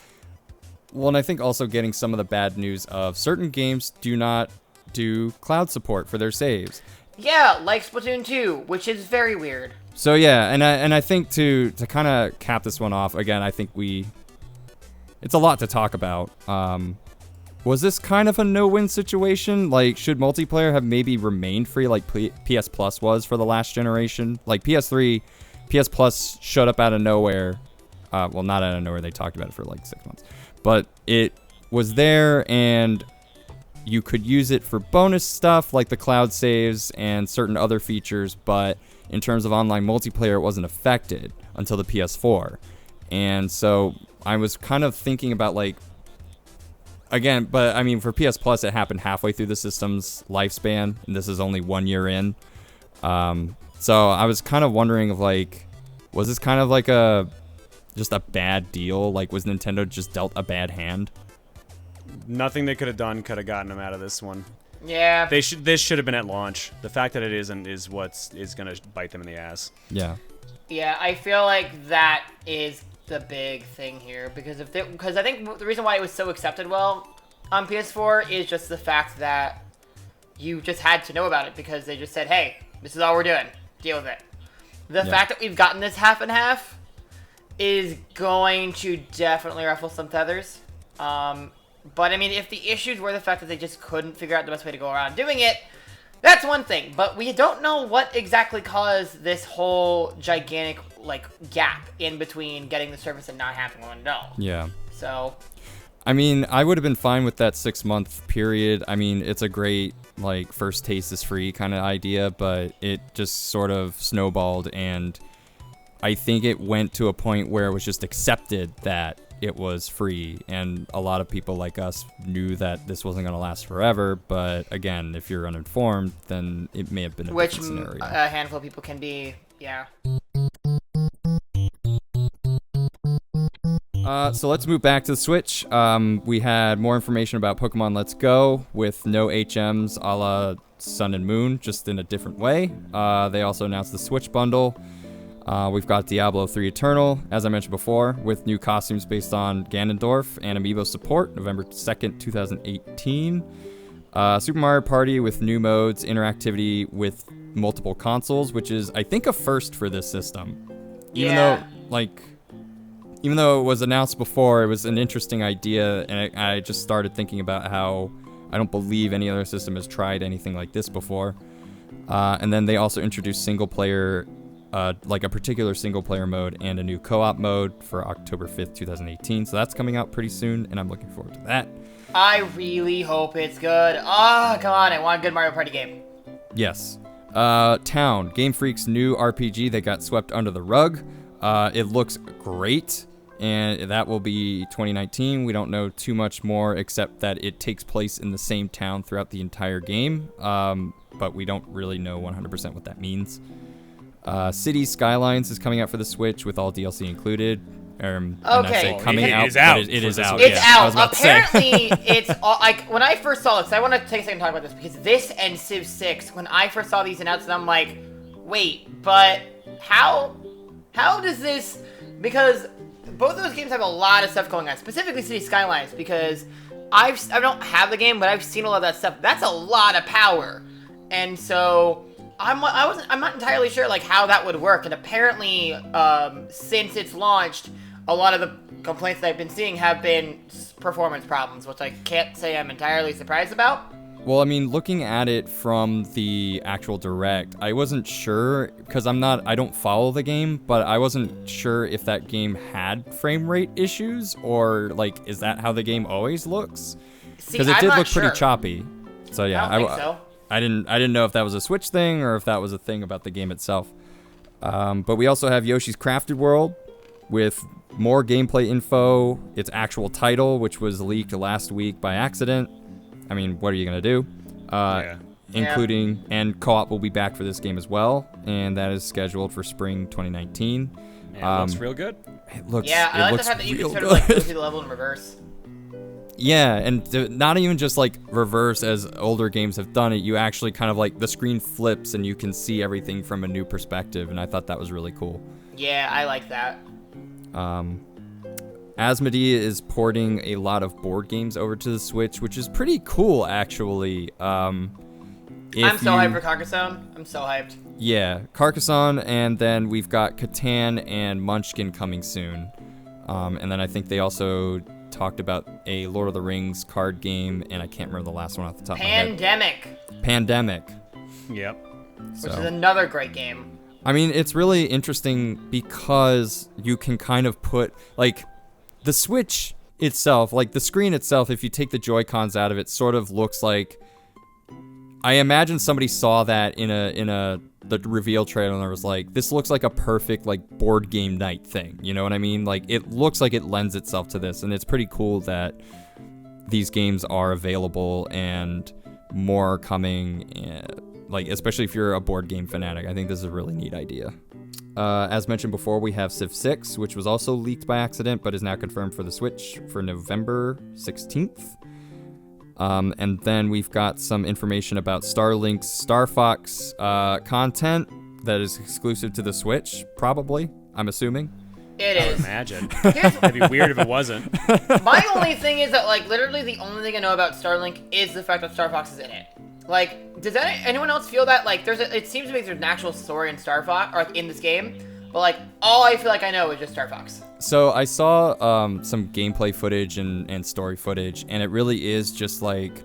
Well, and I think also getting some of the bad news of certain games do not do cloud support for their saves.
Yeah, like Splatoon 2, which is very weird.
So yeah, and I think to kind of cap this one off again, I think it's a lot to talk about. Was this kind of a no-win situation? Like, should multiplayer have maybe remained free like PS Plus was for the last generation? Like PS3, PS Plus showed up out of nowhere. Well, not out of nowhere. They talked about it for like 6 months, but it was there and you could use it for bonus stuff like the cloud saves and certain other features, but in terms of online multiplayer, it wasn't affected until the PS4. And so I was kind of thinking about like, again, but I mean, for PS Plus, it happened halfway through the system's lifespan, and this is only 1 year in. So I was kind of wondering of like, was this kind of like just a bad deal? Like, was Nintendo just dealt a bad hand?
Nothing they could have done could have gotten them out of this one.
Yeah.
This should have been at launch. The fact that it isn't is what is going to bite them in the ass.
Yeah.
Yeah, I feel like that is the big thing here, because I think the reason why it was so accepted well on PS4 is just the fact that you just had to know about it because they just said, "Hey, this is all we're doing. Deal with it." The fact that we've gotten this half and half is going to definitely ruffle some feathers. But I mean, if the issues were the fact that they just couldn't figure out the best way to go around doing it, that's one thing. But we don't know what exactly caused this whole gigantic like gap in between getting the service and not having one at all.
Yeah.
So,
I mean, I would have been fine with that 6-month period. I mean, it's a great like first taste is free kind of idea, but it just sort of snowballed, and I think it went to a point where it was just accepted that it was free, and a lot of people like us knew that this wasn't going to last forever. But again, if you're uninformed, then it may have been a different scenario.
Which a handful of people can be, yeah.
So let's move back to the Switch. We had more information about Pokemon Let's Go with no HMs a la Sun and Moon, just in a different way. They also announced the Switch bundle. We've got Diablo 3 Eternal, as I mentioned before, with new costumes based on Ganondorf and Amiibo support, November 2nd, 2018. Super Mario Party with new modes, interactivity with multiple consoles, which is, I think, a first for this system. Even though it was announced before, it was an interesting idea, and I just started thinking about how I don't believe any other system has tried anything like this before. And then they also introduced single-player, like a particular single-player mode and a new co-op mode for October 5th, 2018. So that's coming out pretty soon, and I'm looking forward to that.
I really hope it's good. Oh, come on, I want a good Mario Party game.
Yes. Town, Game Freak's new RPG that got swept under the rug. It looks great, and that will be 2019. We don't know too much more except that it takes place in the same town throughout the entire game, but we don't really know 100% what that means. City Skylines is coming out for the Switch with all DLC included. And I say coming out. It is out.
It's out. Apparently, it's all, like when I first saw this. I want to take a second to talk about this because this and Civ 6. When I first saw these announced, I'm like, wait, but how does this? Because both of those games have a lot of stuff going on. Specifically, City Skylines, because I don't have the game, but I've seen a lot of that stuff. That's a lot of power, and so. I'm not entirely sure like how that would work, and apparently since it's launched, a lot of the complaints that I've been seeing have been performance problems, which I can't say I'm entirely surprised about.
Well, I mean, looking at it from the actual direct, I wasn't sure because I don't follow the game, but I wasn't sure if that game had frame rate issues or like is that how the game always looks? Because it did look pretty choppy. So yeah,
I don't think so.
I didn't know if that was a Switch thing or if that was a thing about the game itself. But we also have Yoshi's Crafted World with more gameplay info, its actual title, which was leaked last week by accident. I mean, what are you going to do? Including, and co-op will be back for this game as well, and that is scheduled for spring 2019.
It looks real good.
It looks
I like the fact that you can sort of like go through the level in reverse.
Yeah, and not even just like reverse as older games have done it. You actually kind of like the screen flips and you can see everything from a new perspective, and I thought that was really cool.
Yeah, I like that.
Asmodee is porting a lot of board games over to the Switch, which is pretty cool, actually.
I'm so hyped for Carcassonne. I'm so hyped.
Yeah, Carcassonne, and then we've got Catan and Munchkin coming soon. And then I think they also talked about a Lord of the Rings card game, and I can't remember the last one off the top of my head. Pandemic.
Yep.
Which is another great game.
I mean, it's really interesting because you can kind of put, like, the Switch itself, like the screen itself, if you take the Joy-Cons out of it, sort of looks like, I imagine somebody saw that in the reveal trailer and was like, this looks like a perfect like board game night thing. You know what I mean? Like it looks like it lends itself to this, and it's pretty cool that these games are available and more are coming. Like especially if you're a board game fanatic, I think this is a really neat idea. As mentioned before, we have Civ 6, which was also leaked by accident, but is now confirmed for the Switch for November 16th. And then we've got some information about Starlink's Star Fox content that is exclusive to the Switch, probably, I'm assuming.
It is.
Imagine. It'd be weird if it wasn't.
My only thing is that, like, literally the only thing I know about Starlink is the fact that Star Fox is in it. Like, does anyone else feel that? Like, it seems to me there's an actual story in Star Fox, or like, in this game, but like, all I feel like I know is just Star Fox.
So I saw some gameplay footage and story footage, and it really is just like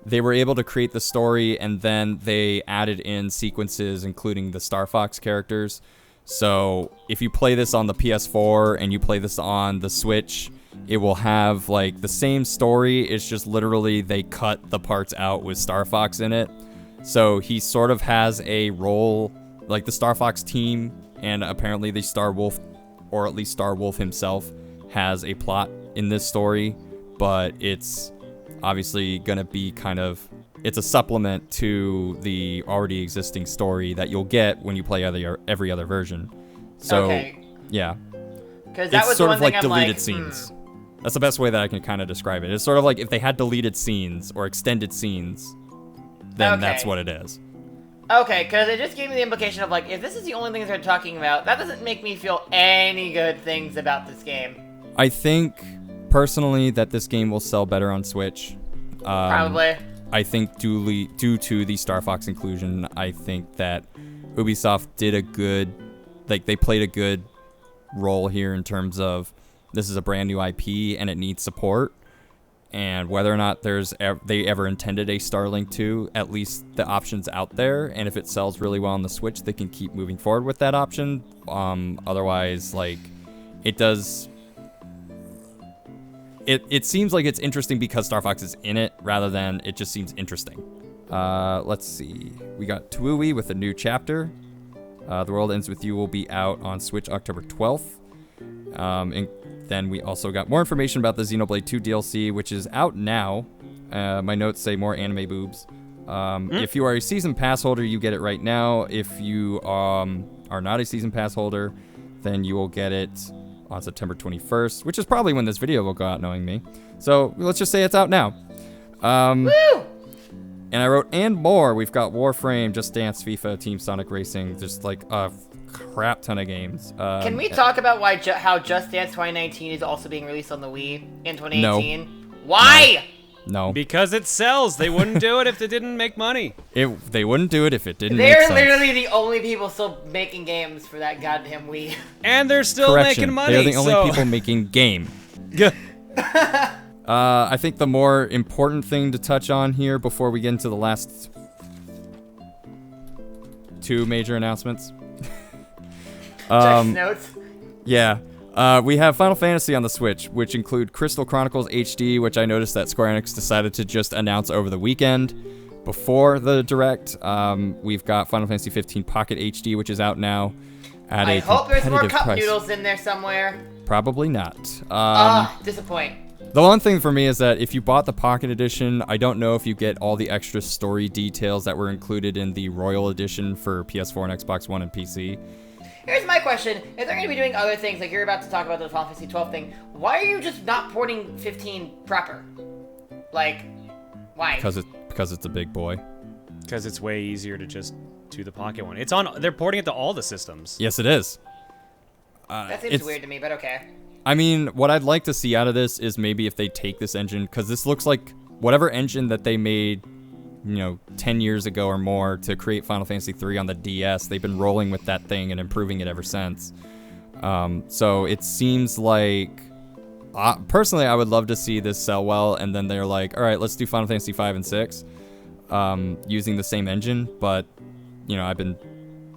they were able to create the story, and then they added in sequences, including the Star Fox characters. So if you play this on the PS4 and you play this on the Switch, it will have like the same story. It's just literally they cut the parts out with Star Fox in it. So he sort of has a role, like the Star Fox team, and apparently the Star Wolf, or at least Star Wolf himself, has a plot in this story, but it's obviously gonna be kind of, it's a supplement to the already existing story that you'll get when you play every other version. So,
okay.
Yeah.
Because that
it's
was
sort
one
of
thing
like
I'm
deleted scenes. That's the best way that I can kind of describe it. It's sort of like if they had deleted scenes or extended scenes, then that's what it is.
Okay, because it just gave me the implication of, like, if this is the only things they're talking about, that doesn't make me feel any good things about this game.
I think, personally, that this game will sell better on Switch.
Probably.
I think due to the Star Fox inclusion, I think that Ubisoft did they played a good role here in terms of this is a brand new IP and it needs support. And whether or not they ever intended a Starlink 2, at least the option's out there. And if it sells really well on the Switch, they can keep moving forward with that option. Otherwise, like, it does... It seems like it's interesting because Star Fox is in it, rather than it just seems interesting. Let's see. We got Tuui with a new chapter. The World Ends With You will be out on Switch October 12th. And then we also got more information about the Xenoblade 2 DLC, which is out now. My notes say more anime boobs. If you are a Season Pass holder, you get it right now. If you are not a Season Pass holder, then you will get it on September 21st, which is probably when this video will go out, knowing me. So let's just say it's out now.
Woo!
And I wrote, and more. We've got Warframe, Just Dance, FIFA, Team Sonic Racing, just like a crap ton of games.
Can we talk about how Just Dance 2019 is also being released on the Wii in 2018?
No.
Why?
No.
Because it sells. They wouldn't do it if it didn't make money.
They wouldn't do it if it didn't make
They're
sense.
literally the only people still making games for that goddamn Wii.
And they're still making money.
They're the only people making game. I think the more important thing to touch on here before we get into the last two major announcements.
Check notes.
Yeah. We have Final Fantasy on the Switch, which include Crystal Chronicles HD, which I noticed that Square Enix decided to just announce over the weekend before the Direct. We've got Final Fantasy 15 Pocket HD, which is out now at
I
a
hope there's more
competitive
cup
price.
noodles in there somewhere.
Probably not.
Disappoint.
The one thing for me is that if you bought the Pocket Edition, I don't know if you get all the extra story details that were included in the Royal Edition for PS4 and Xbox One and PC.
Here's my question. If they're going to be doing other things, like you're about to talk about the Final Fantasy 12 thing, why are you just not porting 15 proper? Like, why?
Because it's a big boy.
Because it's way easier to just do the Pocket one. It's on. They're porting it to all the systems.
Yes, it is.
That seems weird to me, but okay.
I mean, what I'd like to see out of this is maybe if they take this engine, because this looks like whatever engine that they made, 10 years ago or more to create Final Fantasy 3 on the DS, they've been rolling with that thing and improving it ever since. So it seems like, personally, I would love to see this sell well, and then they're like, all right, let's do Final Fantasy 5 and 6 using the same engine, but, I've been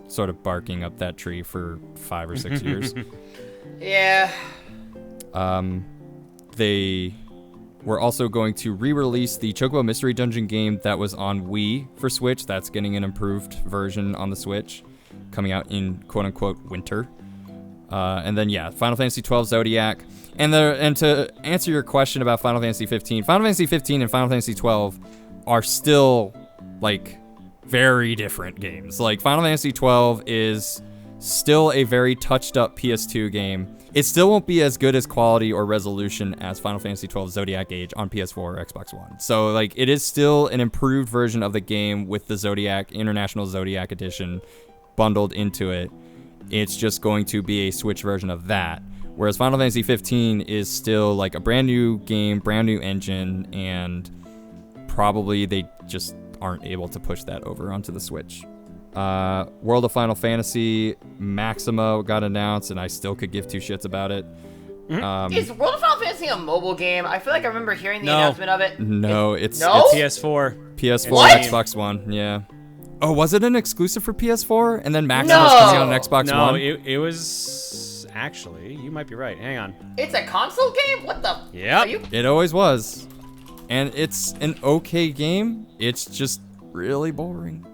sort of barking up that tree for 5 or 6 years.
Yeah.
They were also going to re-release the Chocobo Mystery Dungeon game that was on Wii for Switch. That's getting an improved version on the Switch, coming out in quote-unquote winter. And then, Final Fantasy 12 Zodiac. And to answer your question about Final Fantasy 15, Final Fantasy 15 and Final Fantasy 12 are still, very different games. Final Fantasy 12 is still a very touched-up PS2 game. It still won't be as good as quality or resolution as Final Fantasy XII Zodiac Age on PS4 or Xbox One. So, it is still an improved version of the game with the Zodiac, International Zodiac Edition bundled into it. It's just going to be a Switch version of that. Whereas Final Fantasy 15 is still, a brand new game, brand new engine, and probably they just aren't able to push that over onto the Switch. World of Final Fantasy Maxima got announced, and I still could give two shits about it.
Is World of Final Fantasy a mobile game? I feel like I remember hearing the announcement of it.
No, it's
PS4.
PS4,
What?
Xbox One, yeah. Oh, was it an exclusive for PS4? And then Maxima's coming out on Xbox One?
No, it was... Actually, you might be right. Hang on.
It's a console game? What the?
Yep.
It always was. And it's an okay game. It's just really boring.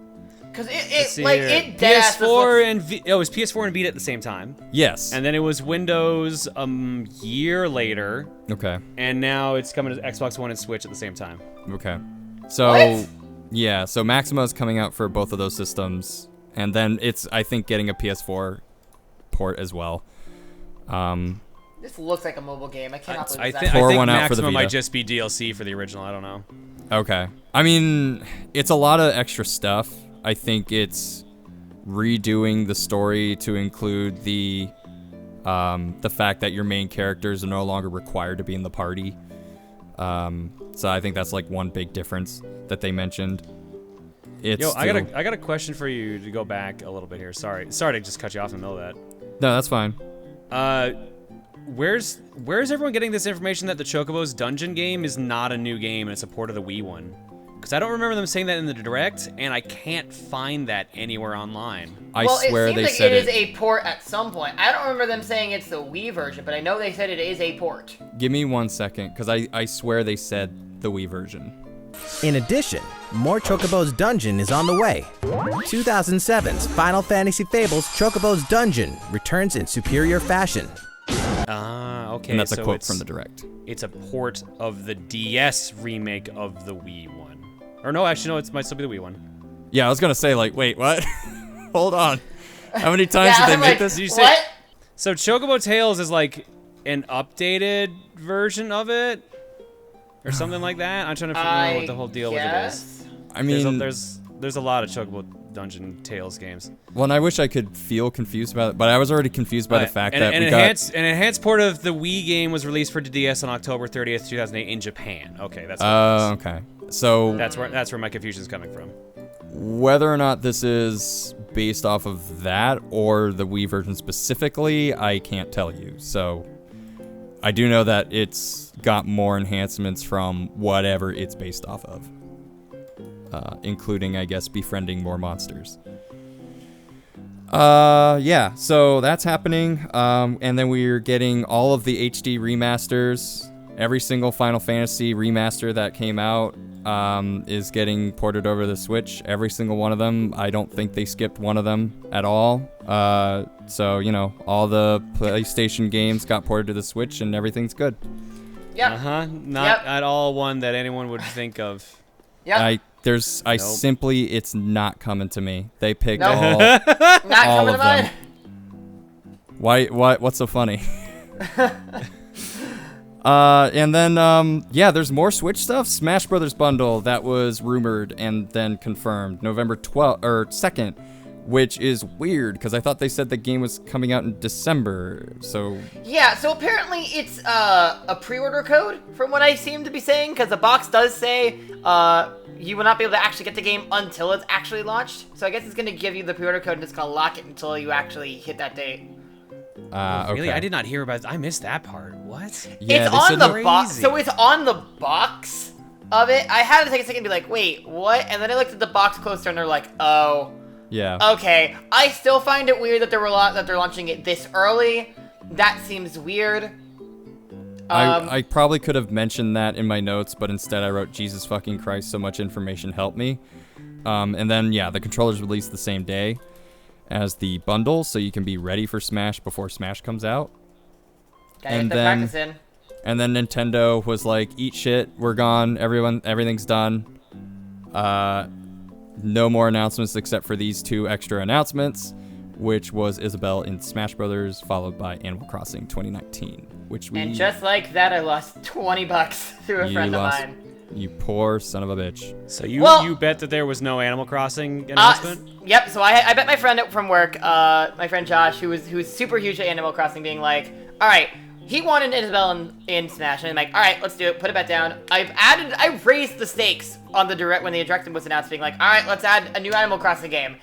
Because it
PS4 and it was PS4 and Vita at the same time.
Yes.
And then it was Windows year later.
Okay.
And now it's coming to Xbox One and Switch at the same time.
Okay. So,
What?
yeah, so Maxima is coming out for both of those systems. And then it's, I think, getting a PS4 port as well.
This looks like a mobile game. I cannot believe
I
that.
think
one out for the
Maxima might
Vita.
just be DLC for the original. I don't know.
Okay. I mean, it's a lot of extra stuff. I think it's redoing the story to include the fact that your main characters are no longer required to be in the party. So I think that's one big difference that they mentioned.
I got a question for you to go back a little bit here. Sorry to just cut you off in the middle of that.
No, that's fine.
Where's everyone getting this information that the Chocobo's Dungeon game is not a new game and it's a port of the Wii one? Because I don't remember them saying that in the Direct, and I can't find that anywhere online.
I swear they
it seems
said
like it is a port at some point. I don't remember them saying it's the Wii version, but I know they said it is a port.
Give me 1 second, because I swear they said the Wii version.
In addition, more Chocobo's Dungeon is on the way. 2007's Final Fantasy Fables Chocobo's Dungeon returns in superior fashion.
Okay.
And that's a
so
quote from the Direct.
It's a port of the DS remake of the Wii one. Or no, actually, no, it might still be the Wii one.
Yeah, I was gonna say, like, wait, what? Hold on. How many times did they make this?
Did you
what?
say? So Chocobo Tales is like an updated version of it? Or something like that? I'm trying to figure out what the whole deal with it is.
I mean,
there's a lot of Chocobo Dungeon Tales games.
well, and I wish I could feel confused about it, but I was already confused by the fact that
an enhanced port of the Wii game was released for the DS on October 30th, 2008 in Japan. Okay, that's what it is.
Okay. So
That's where my confusion is coming from.
whether or not this is based off of that or the Wii version specifically, I can't tell you. So I do know that it's got more enhancements from whatever it's based off of, including, I guess, befriending more monsters. Yeah, so that's happening. And then we're getting all of the HD remasters. Every single Final Fantasy remaster that came out is getting ported over the Switch. Every single one of them. I don't think they skipped one of them at all. So, you know, all the PlayStation games got ported to the Switch and everything's good.
Yep.
Not at all one that anyone would think of.
Yep.
Simply, it's not coming to me. They picked
Nope.
all
Not coming to
of
mind.
them. What's so funny? And then, yeah, there's more Switch stuff. Smash Brothers bundle that was rumored and then confirmed November 12th or 2nd, which is weird because I thought they said the game was coming out in December. So
Yeah, so apparently it's a pre-order code from what I seem to be saying, because the box does say you will not be able to actually get the game until it's actually launched. So I guess it's going to give you the pre-order code and it's going to lock it until you actually hit that date.
Really?
okay.
I did not hear about it. I missed that part. What?
Yeah,
It's
they
on
said
the box. So it's on the box of it. I had to take a second and be like, wait, what? And then I looked at the box closer and they're like, oh,
Yeah.
okay. I still find it weird that they're launching it this early. That seems weird.
I probably could have mentioned that in my notes, but instead I wrote, Jesus fucking Christ, so much information, help me. And then, yeah, the controller's released the same day as the bundle, so you can be ready for Smash before Smash comes out.
Gotta get the practice in.
And then Nintendo was like, eat shit, we're gone, everything's done. No more announcements except for these two extra announcements, which was Isabelle in Smash Brothers, followed by Animal Crossing 2019, which we...
And just like that, I lost $20 to a friend of mine.
You poor son of a bitch.
So you bet that there was no Animal Crossing announcement?
Yep. So I bet my friend from work, my friend Josh, who's super huge at Animal Crossing, being like, all right, he wanted Isabelle in Smash, and I'm like, all right, let's do it. Put it back down. I raised the stakes on the Direct when the Direct was announced, being like, all right, let's add a new Animal Crossing game.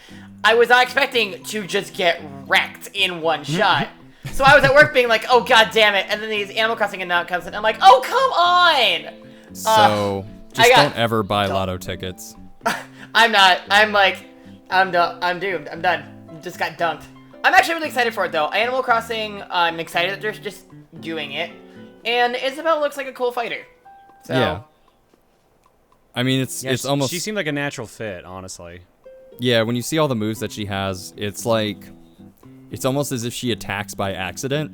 I was not expecting to just get wrecked in one shot. So I was at work being like, oh god damn it, and then these Animal Crossing announcements, and I'm like, oh come on.
So, don't ever buy lotto tickets.
I'm not. I'm like, I'm doomed. I'm done. Just got dunked. I'm actually really excited for it, though. Animal Crossing, I'm excited that they're just doing it. And Isabelle looks like a cool fighter. So.
Yeah. I mean, it's almost...
She seemed like a natural fit, honestly.
Yeah, when you see all the moves that she has, it's like... It's almost as if she attacks by accident.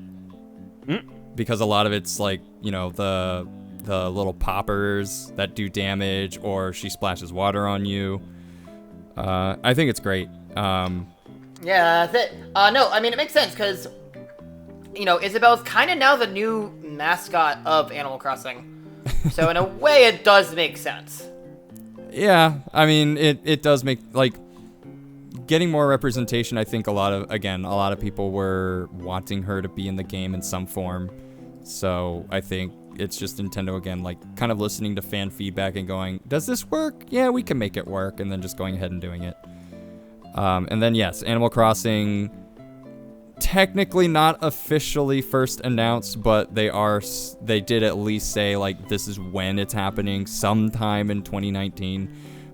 Because a lot of it's like, you know, the little poppers that do damage, or she splashes water on you. I think it's great.
Yeah, that's it. No, I mean, it makes sense, because, you know, Isabelle's kind of now the new mascot of Animal Crossing. So in a way, it does make sense.
Yeah, I mean, it does make, like, getting more representation. I think a lot of people were wanting her to be in the game in some form. So I think it's just Nintendo, again, like, kind of listening to fan feedback and going, does this work? Yeah, we can make it work, and then just going ahead and doing it. And then, yes, Animal Crossing, technically not officially first announced, but they did at least say, like, this is when it's happening, sometime in 2019.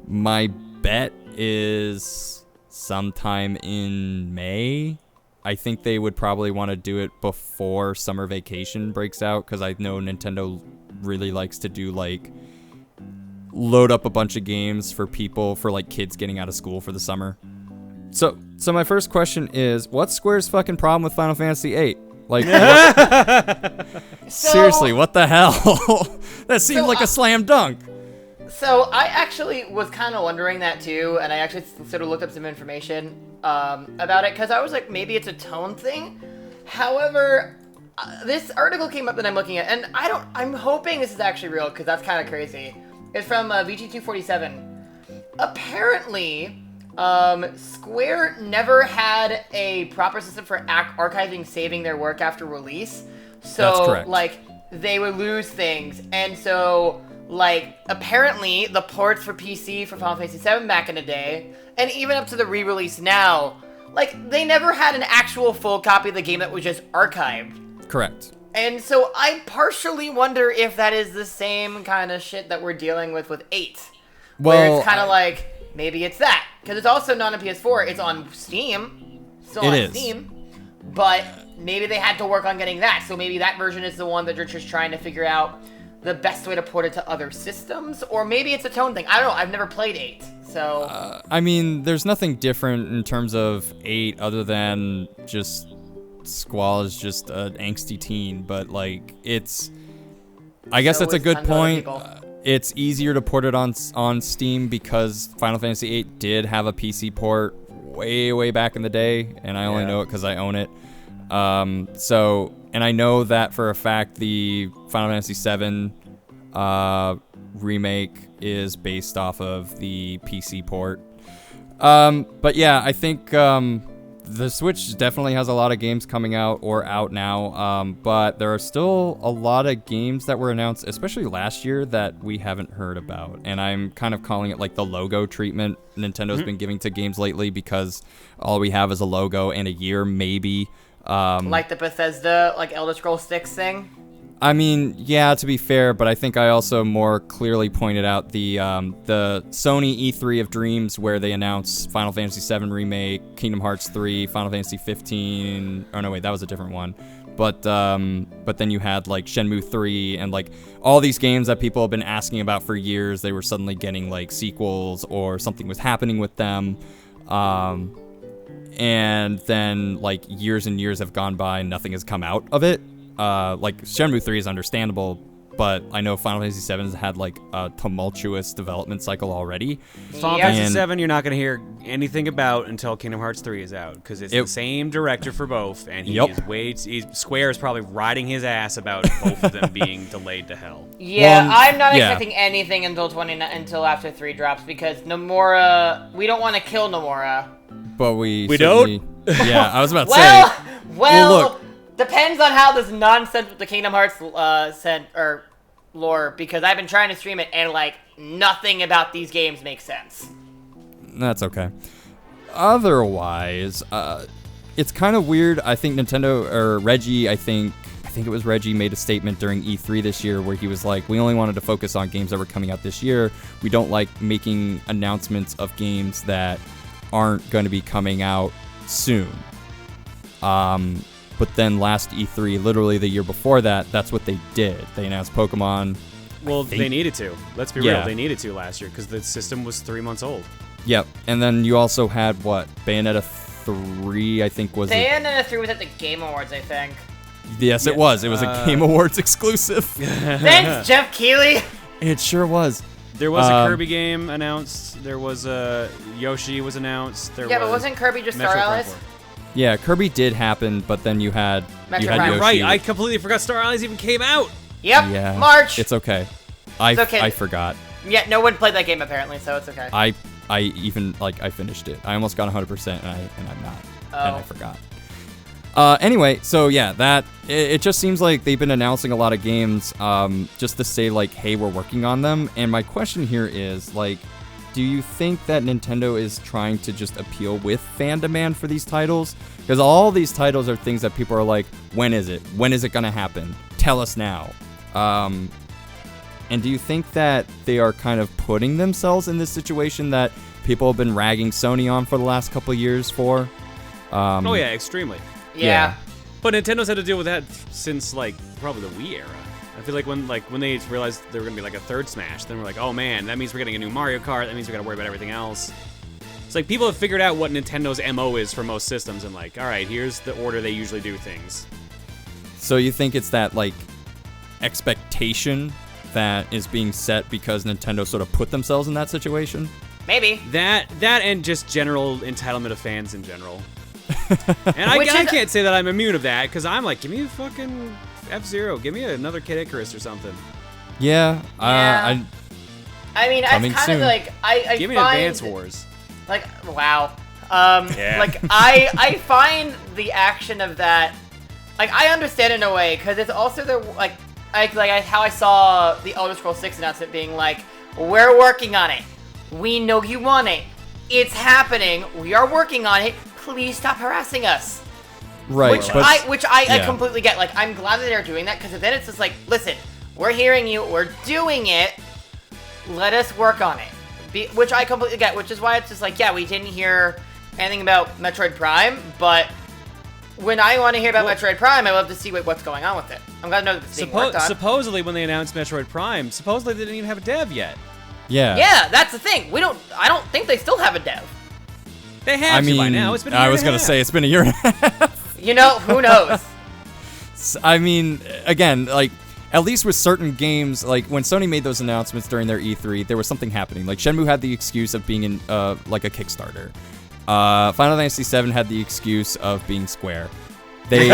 My bet is sometime in May. I think they would probably want to do it before summer vacation breaks out, because I know Nintendo really likes to do, like load up a bunch of games for people, for like kids getting out of school for the summer. So my first question is, what's Square's fucking problem with Final Fantasy VIII? Like, seriously, what the hell? That seemed like a slam dunk.
So I actually was kind of wondering that too, and I actually sort of looked up some information about it, because I was like, maybe it's a tone thing. However, this article came up that I'm looking at, and I'm hoping this is actually real, because that's kind of crazy. It's from VG247. Apparently, Square never had a proper system for archiving, saving their work after release. So,
that's correct.
Like, they would lose things, and so, like, apparently, the ports for PC for Final Fantasy VII back in the day, and even up to the re-release now, like, they never had an actual full copy of the game that was just archived.
Correct.
And so I partially wonder if that is the same kind of shit that we're dealing with 8. Where it's kind of like, maybe it's that. Because it's also not on PS4, it's on Steam. Still on Steam. But maybe they had to work on getting that. So maybe that version is the one that you're just trying to figure out the best way to port it to other systems. Or maybe it's a tone thing. I don't know. I've never played 8. So
I mean, there's nothing different in terms of 8 other than just Squall is just an angsty teen, but like I guess that's a good point. It's easier to port it on Steam because Final Fantasy VIII did have a PC port way back in the day, and I only know it because I own it. And I know that for a fact the Final Fantasy VII remake is based off of the PC port. But yeah, I think the Switch definitely has a lot of games coming out or out now, but there are still a lot of games that were announced, especially last year, that we haven't heard about. And I'm kind of calling it like the logo treatment Nintendo's been giving to games lately, because all we have is a logo and a year, maybe.
Like the Bethesda, like Elder Scrolls 6 thing?
I mean, yeah, to be fair, but I think I also more clearly pointed out the Sony E3 of Dreams, where they announced Final Fantasy VII Remake, Kingdom Hearts 3, Final Fantasy 15. Oh no, wait, that was a different one. But then you had like Shenmue 3 and like all these games that people have been asking about for years. They were suddenly getting like sequels, or something was happening with them. And then like years and years have gone by and nothing has come out of it. Like Shenmue 3 is understandable, but I know Final Fantasy VII has had like a tumultuous development cycle already.
Final Fantasy VII you're not going to hear anything about until Kingdom Hearts 3 is out, because it's the same director for both, and Square is probably riding his ass about both of them being delayed to hell.
Yeah, I'm not expecting anything until after 3 drops, because Nomura, we don't want to kill Nomura.
But we
don't?
Yeah, I was about to say.
Well,
look.
Depends on how this nonsense with the Kingdom Hearts lore, because I've been trying to stream it, and like nothing about these games makes sense.
That's okay. Otherwise, it's kind of weird. I think Nintendo, or Reggie, I think it was Reggie, made a statement during E3 this year where he was like, we only wanted to focus on games that were coming out this year. We don't like making announcements of games that aren't going to be coming out soon. But then last E3, literally the year before that, that's what they did. They announced Pokemon.
Well, they needed to. Let's be real. They needed to last year because the system was 3 months old.
Yep. And then you also had, what, Bayonetta 3, I think was
Bayonetta 3 was at the Game Awards, I think.
Yes, it was. It was a Game Awards exclusive.
Thanks, Jeff Keighley.
It sure was.
There was a Kirby game announced. There was a Yoshi was announced.
But wasn't Kirby just Star Allies?
Yeah, Kirby did happen, but then you had Yoshi.
Right, I completely forgot Star Allies even came out.
Yep,
yeah,
March.
It's okay. I forgot.
Yeah, no one played that game apparently, so it's okay.
I even I finished it. I almost got 100% and I'm not, and I forgot. Anyway, so yeah, it just seems like they've been announcing a lot of games, just to say like, hey, we're working on them. And my question here is like, do you think that Nintendo is trying to just appeal with fan demand for these titles? Because all these titles are things that people are like, when is it? When is it going to happen? Tell us now. And do you think that they are kind of putting themselves in this situation that people have been ragging Sony on for the last couple of years for?
Oh yeah, extremely.
Yeah.
But Nintendo's had to deal with that since like probably the Wii era. I feel like when they realized there were gonna be like a third Smash, then we're like, oh man, that means we're getting a new Mario Kart. That means we gotta worry about everything else. It's like people have figured out what Nintendo's MO is for most systems, and like, all right, here's the order they usually do things.
So you think it's that like expectation that is being set because Nintendo sort of put themselves in that situation?
Maybe.
That and just general entitlement of fans in general. And I can't say that I'm immune of that, because I'm like, give me a fucking F-Zero. Give me another Kid Icarus or something.
Yeah.
I mean, I kind
soon.
of like, I
give me
find,
Advance Wars.
Like, wow.
Yeah.
Like, I find the action of that, like, I understand in a way, because it's also the, like how I saw the Elder Scrolls 6 announcement being like, we're working on it. We know you want it. It's happening. We are working on it. Please stop harassing us.
Right.
Which I completely get. Like, I'm glad that they're doing that, because then it's just like, listen, we're hearing you. We're doing it. Let us work on it. Which I completely get. Which is why it's just like, yeah, we didn't hear anything about Metroid Prime, but when I want to hear about Metroid Prime, I love to see what's going on with it. I'm glad to know that it's being worked on.
Supposedly, when they announced Metroid Prime, supposedly they didn't even have a dev yet.
Yeah.
Yeah, that's the thing. I don't think they still have a dev.
They have to by now. It's been a year
I was going to say, it's been a year and a half.
You know, who knows?
I mean, again, like, at least with certain games, like, when Sony made those announcements during their E3, there was something happening. Like, Shenmue had the excuse of being in, like, a Kickstarter. Final Fantasy VII had the excuse of being Square. They,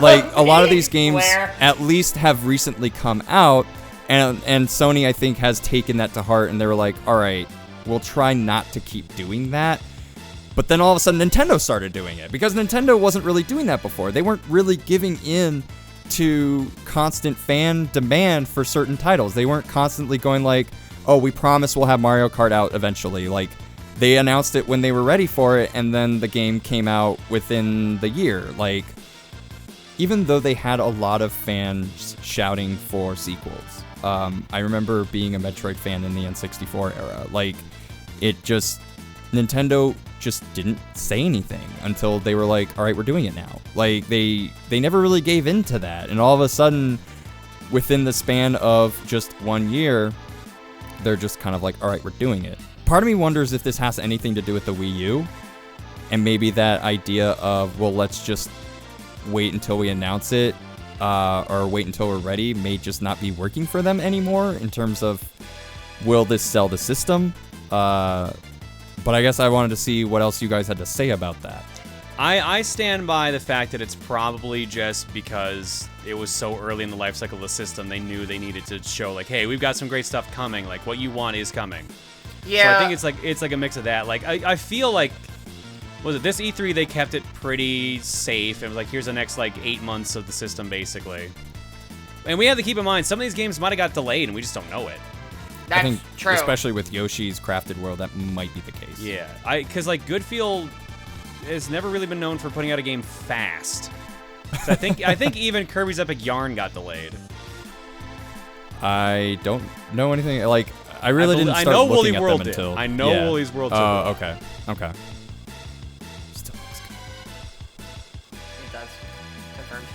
like, a lot of these games at least have recently come out, and Sony, I think, has taken that to heart, and they were like, all right, we'll try not to keep doing that. But then all of a sudden, Nintendo started doing it, because Nintendo wasn't really doing that before. They weren't really giving in to constant fan demand for certain titles. They weren't constantly going like, oh, we promise we'll have Mario Kart out eventually. Like, they announced it when they were ready for it, and then the game came out within the year. Like, even though they had a lot of fans shouting for sequels, I remember being a Metroid fan in the N64 era. Like, Nintendo just didn't say anything until they were like, all right, we're doing it now. Like, they never really gave in to that. And all of a sudden, within the span of just 1 year, they're just kind of like, all right, we're doing it. Part of me wonders if this has anything to do with the Wii U, and maybe that idea of, well, let's just wait until we announce it, or wait until we're ready, may just not be working for them anymore in terms of, will this sell the system? But I guess I wanted to see what else you guys had to say about that.
I stand by the fact that it's probably just because it was so early in the life cycle of the system, they knew they needed to show, like, hey, we've got some great stuff coming. Like, what you want is coming.
Yeah.
So I think it's like a mix of that. Like, I feel like, was it this E3, they kept it pretty safe. It was like, here's the next, like, 8 months of the system, basically. And we have to keep in mind, some of these games might have got delayed, and we just don't know it.
That's
I think,
true.
especially with Yoshi's Crafted World, that might be the case.
Yeah, because like Goodfield has never really been known for putting out a game fast. So I think even Kirby's Epic Yarn got delayed.
I don't know anything. Like, I really didn't start looking
Woolly
at
World
them until.
I know Woolly's World.
Oh, okay. Still looks good.
It does. Confirmed.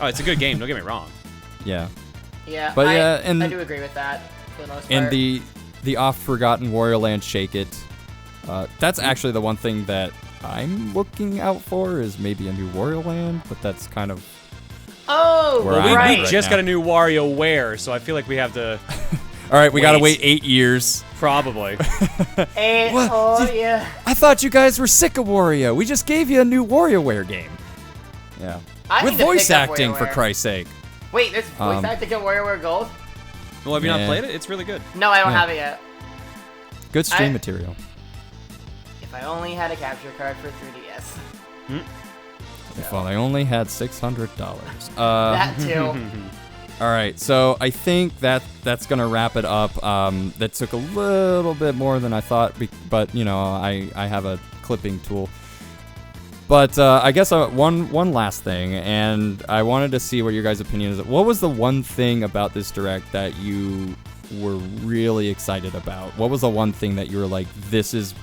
Oh, it's a good game. Don't get me wrong.
Yeah.
Yeah,
But
I do agree with that for the most part.
And the oft-forgotten Wario Land Shake It. That's actually the one thing that I'm looking out for, is maybe a new Wario Land, but that's kind of where I'm at
we just got a new WarioWare, so I feel like we have to.
All right, we gotta wait 8 years.
Probably.
Yeah.
I thought you guys were sick of Wario. We just gave you a new WarioWare game. Yeah. With voice acting, for Christ's sake.
Wait, there's voice acting in WarioWare Gold?
Well, have you not played it? It's really good.
No, I don't have it yet.
Good stream material.
If I only had a capture card for 3DS.
If I only had $600.
That too.
All right, so I think that's gonna wrap it up. That took a little bit more than I thought, but you know, I have a clipping tool. But I guess one last thing, and I wanted to see what your guys' opinion is. What was the one thing about this Direct that you were really excited about? What was the one thing that you were like, this is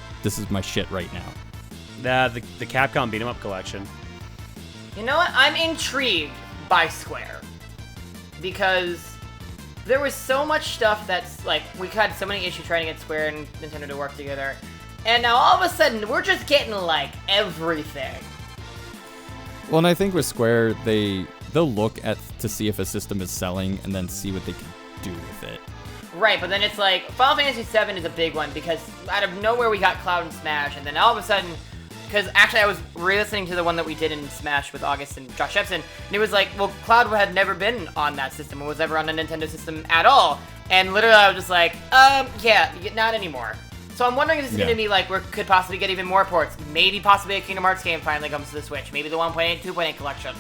my shit right now?
The Capcom Beat 'em Up collection.
You know what? I'm intrigued by Square. because there was so much stuff that's like we had so many issues trying to get Square and Nintendo to work together, and now all of a sudden we're just getting like everything.
Well, and I think with Square, they'll look at to see if a system is selling and then see what they can do with it.
Right, but then it's like Final Fantasy VII is a big one because out of nowhere we got Cloud and Smash, and then all of a sudden, because actually I was re-listening to the one that we did in Smash with August and Josh Epson, and it was like, well, Cloud had never been on that system and was never on a Nintendo system at all, and literally I was just like, yeah, not anymore. So I'm wondering if this is going to be like, we could possibly get even more ports. Maybe possibly a Kingdom Hearts game finally comes to the Switch. Maybe the 1.8, 2.8 collection.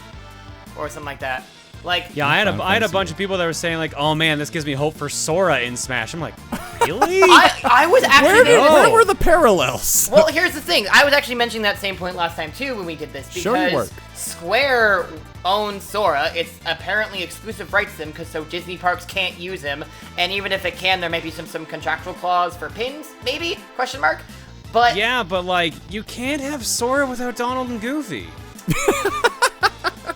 Or something like that. Like,
yeah, I had a bunch of people that were saying like, oh man, this gives me hope for Sora in Smash. I'm like, really?
I was actually...
Where were the parallels?
Well, here's the thing. I was actually mentioning that same point last time too when we did this. Because Square owns Sora. It's apparently exclusive rights to them because so Disney parks can't use him. And even if it can, there may be some contractual clause for pins, maybe? Question mark? But...
Yeah, but like, you can't have Sora without Donald and Goofy.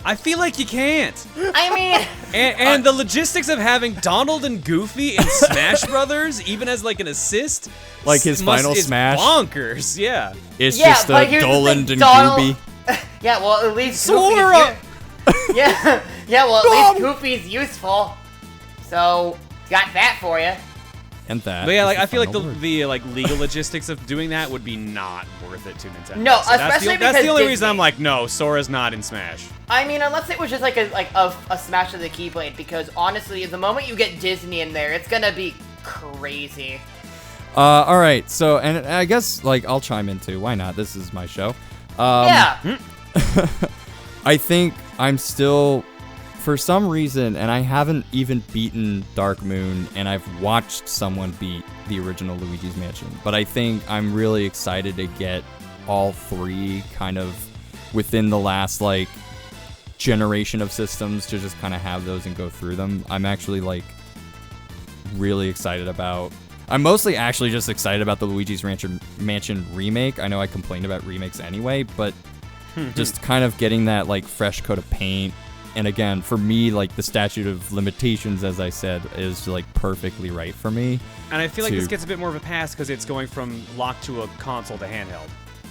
I feel like you can't.
I mean...
And the logistics of having Donald and Goofy in Smash Brothers, even as like an assist...
Like his final
is
Smash?
bonkers, yeah.
It's just Doland and Goofy.
Yeah, well, at least
Sora!
yeah, well, at least Goofy's useful. So, got that for you.
And that.
But yeah, like I feel like the like legal logistics of doing that would be not worth it to Nintendo.
No,
so
especially
that's the only
Disney.
reason I'm like, no, Sora's not in Smash.
I mean, unless it was just like a Smash of the Keyblade, because honestly, the moment you get Disney in there, it's gonna be crazy.
All right. So, and I guess like I'll chime in too. Why not? This is my show.
Yeah.
I think I'm still, for some reason, and I haven't even beaten Dark Moon, and I've watched someone beat the original Luigi's Mansion, but I think I'm really excited to get all three kind of within the last like generation of systems to just kind of have those and go through them. I'm actually like really excited about. I'm mostly actually just excited about the Luigi's Mansion remake. I know I complained about remakes anyway, but just kind of getting that like fresh coat of paint. And again, for me, like the statute of limitations, as I said, is like perfectly right for me.
And I feel like this gets a bit more of a pass because it's going from locked to a console to handheld.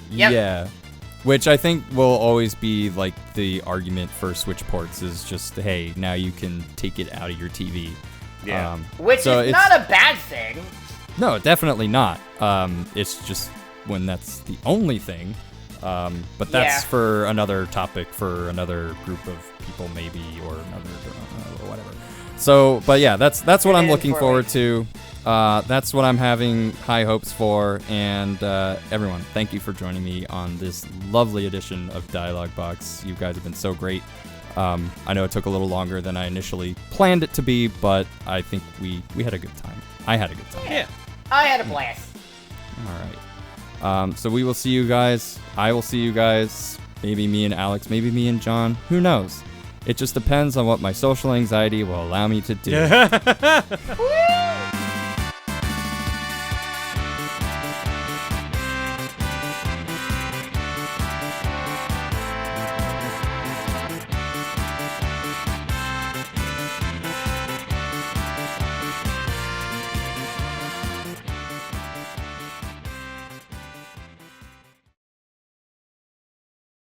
Yep.
Yeah. Which I think will always be like the argument for Switch ports is just, hey, now you can take it out of your TV.
Yeah.
Which is not a bad thing.
No, definitely not. It's just when that's the only thing. But that's for another topic for another group of people, maybe, or another, or whatever. So, but yeah, that's what I'm looking forward to. That's what I'm having high hopes for. And everyone, thank you for joining me on this lovely edition of DialogBOX. You guys have been so great. I know it took a little longer than I initially planned it to be, but I think we had a good time. I had a good time.
Yeah.
I had a blast.
All right. So we will see you guys. I will see you guys. Maybe me and Alex. Maybe me and John. Who knows? It just depends on what my social anxiety will allow me to do.
Woo!